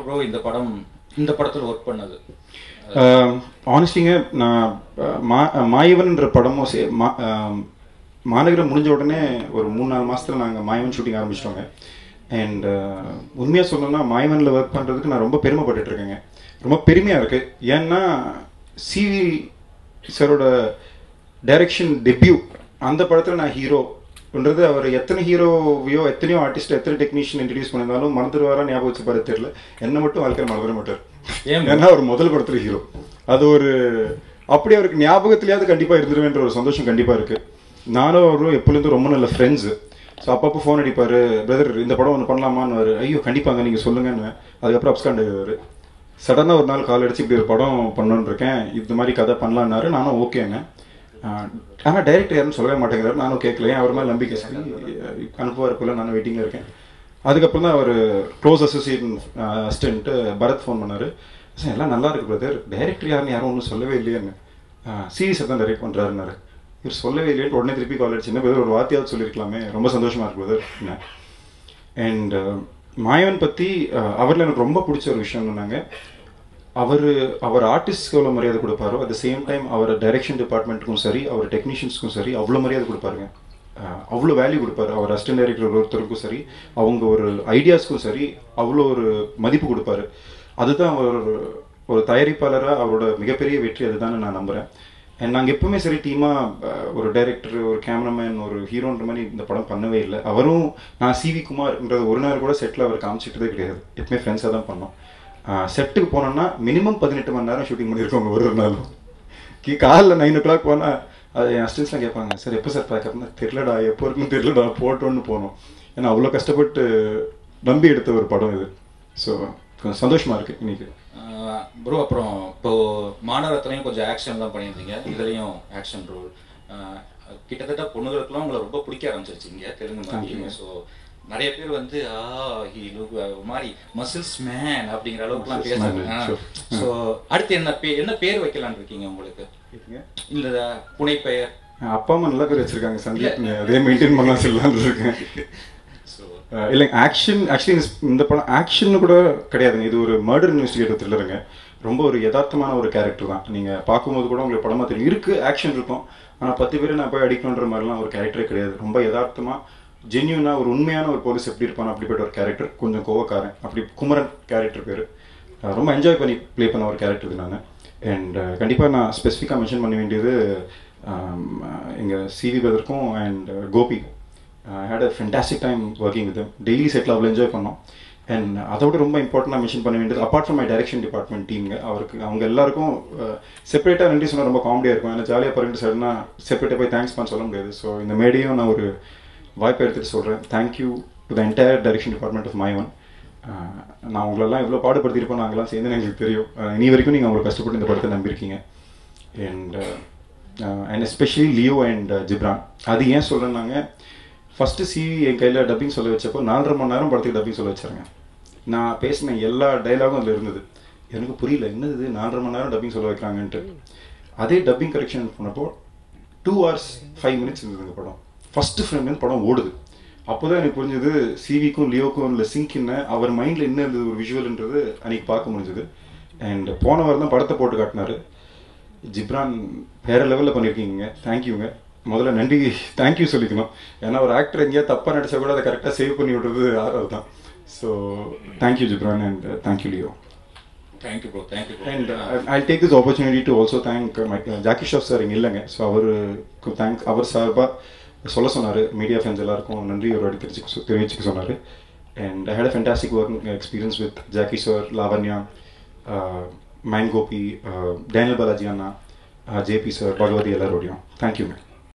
ப்ரோ இந்த படத்தில் ஒர்க் பண்ணது ஆனஸ்டிங்க, நான் மாயவன்ன்ற படமும் மாநகரம் முடிஞ்ச உடனே ஒரு 3-4 மாதத்தில் நாங்கள் மாயவன் ஷூட்டிங் ஆரம்பிச்சிட்டோங்க. அண்ட் உண்மையாக சொல்லணும்னா மாயவனில் ஒர்க் பண்ணுறதுக்கு நான் ரொம்ப பெருமைப்பட்டுட்டு இருக்கேங்க. ரொம்ப பெருமையாக இருக்குது. ஏன்னா சிவி சாரோட டைரக்ஷன் டெபியூ அந்த படத்தில் நான் ஹீரோன்றது, அவர் எத்தனை ஹீரோவையோ எத்தனையோ ஆர்டிஸ்ட் எத்தனை டெக்னீஷியன் இன்ட்ரடியூஸ் பண்ணியிருந்தாலும் மறந்துடுவாரா ஞாபகம் வச்சு பாரு தெரியல. என்ன மட்டும் வாழ்க்கையில் மறந்துட மாட்டார். ஏன்னா அவர் முதல் படத்துல ஹீரோ. அது ஒரு அப்படி அவருக்கு ஞாபகத்திலேயாவது கண்டிப்பாக இருந்துருவேன்ற ஒரு சந்தோஷம் கண்டிப்பாக இருக்குது. நானும் அவரும் எப்போலேருந்து ரொம்ப நல்ல ஃப்ரெண்ட்ஸு. ஸோ அப்பப்போ ஃபோன் அடிப்பார், பிரதர் இந்த படம் ஒன்று பண்ணலாமான்னு. ஐயோ கண்டிப்பாங்க நீங்கள் சொல்லுங்கன்னு. அதுக்கப்புறம் அப்ஸ்காண்ட் ஆகிடுவார். சடனாக ஒரு நாள் கால் அடிச்சு இப்படி ஒரு படம் பண்ணணுன்னு இருக்கேன், இந்த மாதிரி கதை பண்ணலான்னாரு. நானும் ஓகேங்க. ஆனால் டைரக்டர் யாருன்னு சொல்லவே மாட்டேங்கிறாரு. நானும் கேட்கல, ஏன் அவர் மேலே நம்பிக்கை சரி அனுப்புவார் போல. நானும் வெயிட்டிங்கில் இருக்கேன். அதுக்கப்புறம் தான் அவர் க்ளோஸ் அசிஸ்டன்ட்டு பரத் ஃபோன் பண்ணார். சார் எல்லாம் நல்லா இருக்கு பிரதர், டைரக்டர் யாருன்னு யாரும் ஒன்றும் சொல்லவே இல்லையாங்க. சீரியஸாக தான் டைரக்ட் பண்ணுறாருன்னாரு. இவர் சொல்லவே இல்லைன்னு உடனே திருப்பி கால் அடிச்சு, என்ன ஒரு வார்த்தையாவது சொல்லியிருக்கலாமே, ரொம்ப சந்தோஷமாக இருக்கு பிரதர் என்ன. அண்ட் மாயவன் பற்றி அவரில் எனக்கு ரொம்ப பிடிச்ச ஒரு விஷயம் என்னன்னாங்க, அவர் ஆர்டிஸ்ட்க்கு எவ்வளோ மரியாதை கொடுப்பாரோ அட் த சேம் டைம் அவர் டைரக்ஷன் டிபார்ட்மெண்ட்டுக்கும் சரி அவர் டெக்னீஷியன்ஸ்க்கும் சரி அவ்வளோ மரியாதை கொடுப்பாருங்க. அவ்வளோ வேல்யூ கொடுப்பாரு. அவர் அசிஸ்டன்ட் டைரக்டர் ஒருத்தருக்கும் சரி அவங்க ஒரு ஐடியாஸ்க்கும் சரி அவ்வளோ ஒரு மதிப்பு கொடுப்பாரு. அதுதான் ஒரு தயாரிப்பாளராக அவரோட மிகப்பெரிய வெற்றி, அதுதான் நான் நம்புகிறேன். அண்ட் நாங்கள் எப்பவுமே சரி டீமாக ஒரு டைரக்டர் ஒரு கேமராமேன் ஒரு ஹீரோன்ற மாதிரி இந்த படம் பண்ணவே இல்லை. அவரும் நான் சிவி குமார்ன்றது ஒரு நாள் கூட செட்டில் அவர் காமிச்சிட்டதே கிடையாது. எப்பவுமே ஃப்ரெண்ட்ஸாக தான் பண்ணோம். செட்டுக்கு போனோம்னா மினிமம் 18 மணி நேரம் ஷூட்டிங் பண்ணியிருக்கோங்க ஒரு நாளும். காலைல 9 o'clock போனால் அது என் அசிஸ்டன்ஸ்லாம் கேட்பாங்க, சார் எப்போ சார் பேக்கப்னா தெரிலடா, எப்போ இருக்குன்னு தெரிலடா, போட்டோன்னு போனோம். ஏன்னா அவ்வளோ கஷ்டப்பட்டு நம்பி எடுத்த ஒரு படம் இது. ஸோ கொஞ்சம் சந்தோஷமாக இருக்குது இன்னைக்கு. ப்ரோ அப்புறம் இப்போ மாநகரத்துலையும் கொஞ்சம் ஆக்ஷன்லாம் பண்ணியிருந்தீங்க, இதுலேயும் ஆக்ஷன் ரோல். கிட்டத்தட்ட பொண்ணுகளுக்குலாம் உங்களை ரொம்ப பிடிக்க ஆரம்பிச்சிருச்சு இங்கே தெலுங்கு மாதிரி. ஸோ நிறைய பேர் வந்து மாதிரி மசில்ஸ் மேன் அப்படிங்கிற அளவுக்குலாம் பேசுறாங்க. ஸோ அடுத்து என்ன பேர் வைக்கலான்னு இருக்கீங்க உங்களுக்கு? இந்த புனை பெயர் அப்பா அம்மா நல்ல பேர் வச்சிருக்காங்க, சந்தீப், அதே மெயின்டைன் பண்ணலாம் சொல்லலான்னு இருக்கேன். இல்லைங்க ஆக்சுவலி இந்த படம் ஆக்ஷன் கூட கிடையாதுங்க, இது ஒரு மர்டர் இன்வெஸ்டிகேட்டிவ் த்ரில்லருங்க. ரொம்ப ஒரு யதார்த்தமான ஒரு கேரக்டர் தான். நீங்கள் பார்க்கும்போது கூட உங்களுக்கு படமாக தெரியும், இருக்குது ஆக்ஷன் இருக்கும், ஆனால் 10 பேர் நான் போய் அடிக்கணுன்ற மாதிரிலாம் ஒரு கேரக்டரே கிடையாது. ரொம்ப யதார்த்தமாக ஜென்யூனாக ஒரு உண்மையான ஒரு போலீஸ் எப்படி இருப்பானோ அப்படிப்பட்ட ஒரு கேரக்டர். கொஞ்சம் கோவக்காரன், அப்படி குமரன் கேரக்டர் பேர். ரொம்ப என்ஜாய் பண்ணி ப்ளே பண்ண ஒரு கேரக்டர் இது நான். அண்ட் கண்டிப்பாக நான் ஸ்பெசிஃபிக்காக மென்ஷன் பண்ண வேண்டியது எங்கள் சிவி பிரதருக்கும் and Gopi. I had a fantastic time working with them. Daily செட்டில் அவ்வளோ என்ஜாய் பண்ணோம். அண்ட் அதோட ரொம்ப இம்பார்ட்டண்டாக மென்ஷன் பண்ண வேண்டியது apart from my direction department டீம்ங்க, அவங்க எல்லாருக்கும் செப்பரேட்டாக நன்றி சொன்னால் ரொம்ப காமெடியாக இருக்கும். ஏன்னா ஜாலியாக பறந்து சடனாக செப்பரேட்டாக போய் தேங்க்ஸ் பண்ண சொல்ல முடியாது. ஸோ இந்த மேடையும் நான் ஒரு வாய்ப்பை எடுத்துகிட்டு சொல்கிறேன். Thank you to the entire direction department of Maayavan. நான் உங்களெல்லாம் எவ்வளோ பாடுபடுத்தியிருப்போம் நாங்கள்லாம் சேர்ந்து எங்களுக்கு தெரியும். இனி வரைக்கும் நீங்கள் அவங்களை கஷ்டப்பட்டு இந்த படத்தை நம்பியிருக்கீங்க. And especially Leo and Ghibran. அது ஏன் சொல்கிறேன்னாங்க, ஃபஸ்ட்டு சிவி என் கையில் டப்பிங் சொல்ல வச்சப்போ 4.5 மணி நேரம் படத்துக்கு டப்பிங் சொல்ல வச்சாருங்க. நான் பேசின எல்லா டைலாகும் அதில் இருந்தது. எனக்கு புரியல என்னது 4.5 மணி நேரம் டப்பிங் சொல்ல வைக்கிறாங்கன்ட்டு. அதே டப்பிங் கரெக்ஷன் பண்ணப்போ 2 hours 5 minutes இருந்ததுங்க படம். ஃபஸ்ட்டு ஃப்ரேம்லேருந்து படம் ஓடுது. அப்போ தான் எனக்கு புரிஞ்சது சிவிக்கும் லியோக்கும் இல்லை சிங்க் என்ன, அவர் மைண்டில் என்ன இருந்தது ஒரு விஷுவல்ன்றது அன்றைக்கி பார்க்க முடிஞ்சது. அண்ட் போன வாரம் தான் படத்தை போட்டு காட்டினார். ஜிப்ரான் வேறு லெவலில் பண்ணியிருக்கீங்க, தேங்க்யூங்க. முதல்ல நன்றி தேங்க்யூ சொல்லிக்கணும். ஏன்னா ஒரு ஆக்டர் எங்கேயா தப்பாக நடிச்சா கூட அதை கரெக்டாக சேவ் பண்ணி விடுறது ஆறாவது தான். So thank you Ghibran and thank you Leo. Thank you bro, thank you. And I take this opportunity to also thank Jackie shop sir இங்கே இல்லைங்க. ஸோ அவருக்கு அவர் சார்பாக சொல்ல சொன்னார், மீடியா ஃப்ரெண்ட்ஸ் எல்லாருக்கும் நன்றி ஒரு வாட்டி தெரிவிச்சுக்க சொன்னார். And I had a fantastic work experience with Jackie sir, Lavanya, man Gopi, Daniel Balaji அண்ணா, ஜேபி சார், பகவதி எல்லாரோடையும். Thank you ma'am.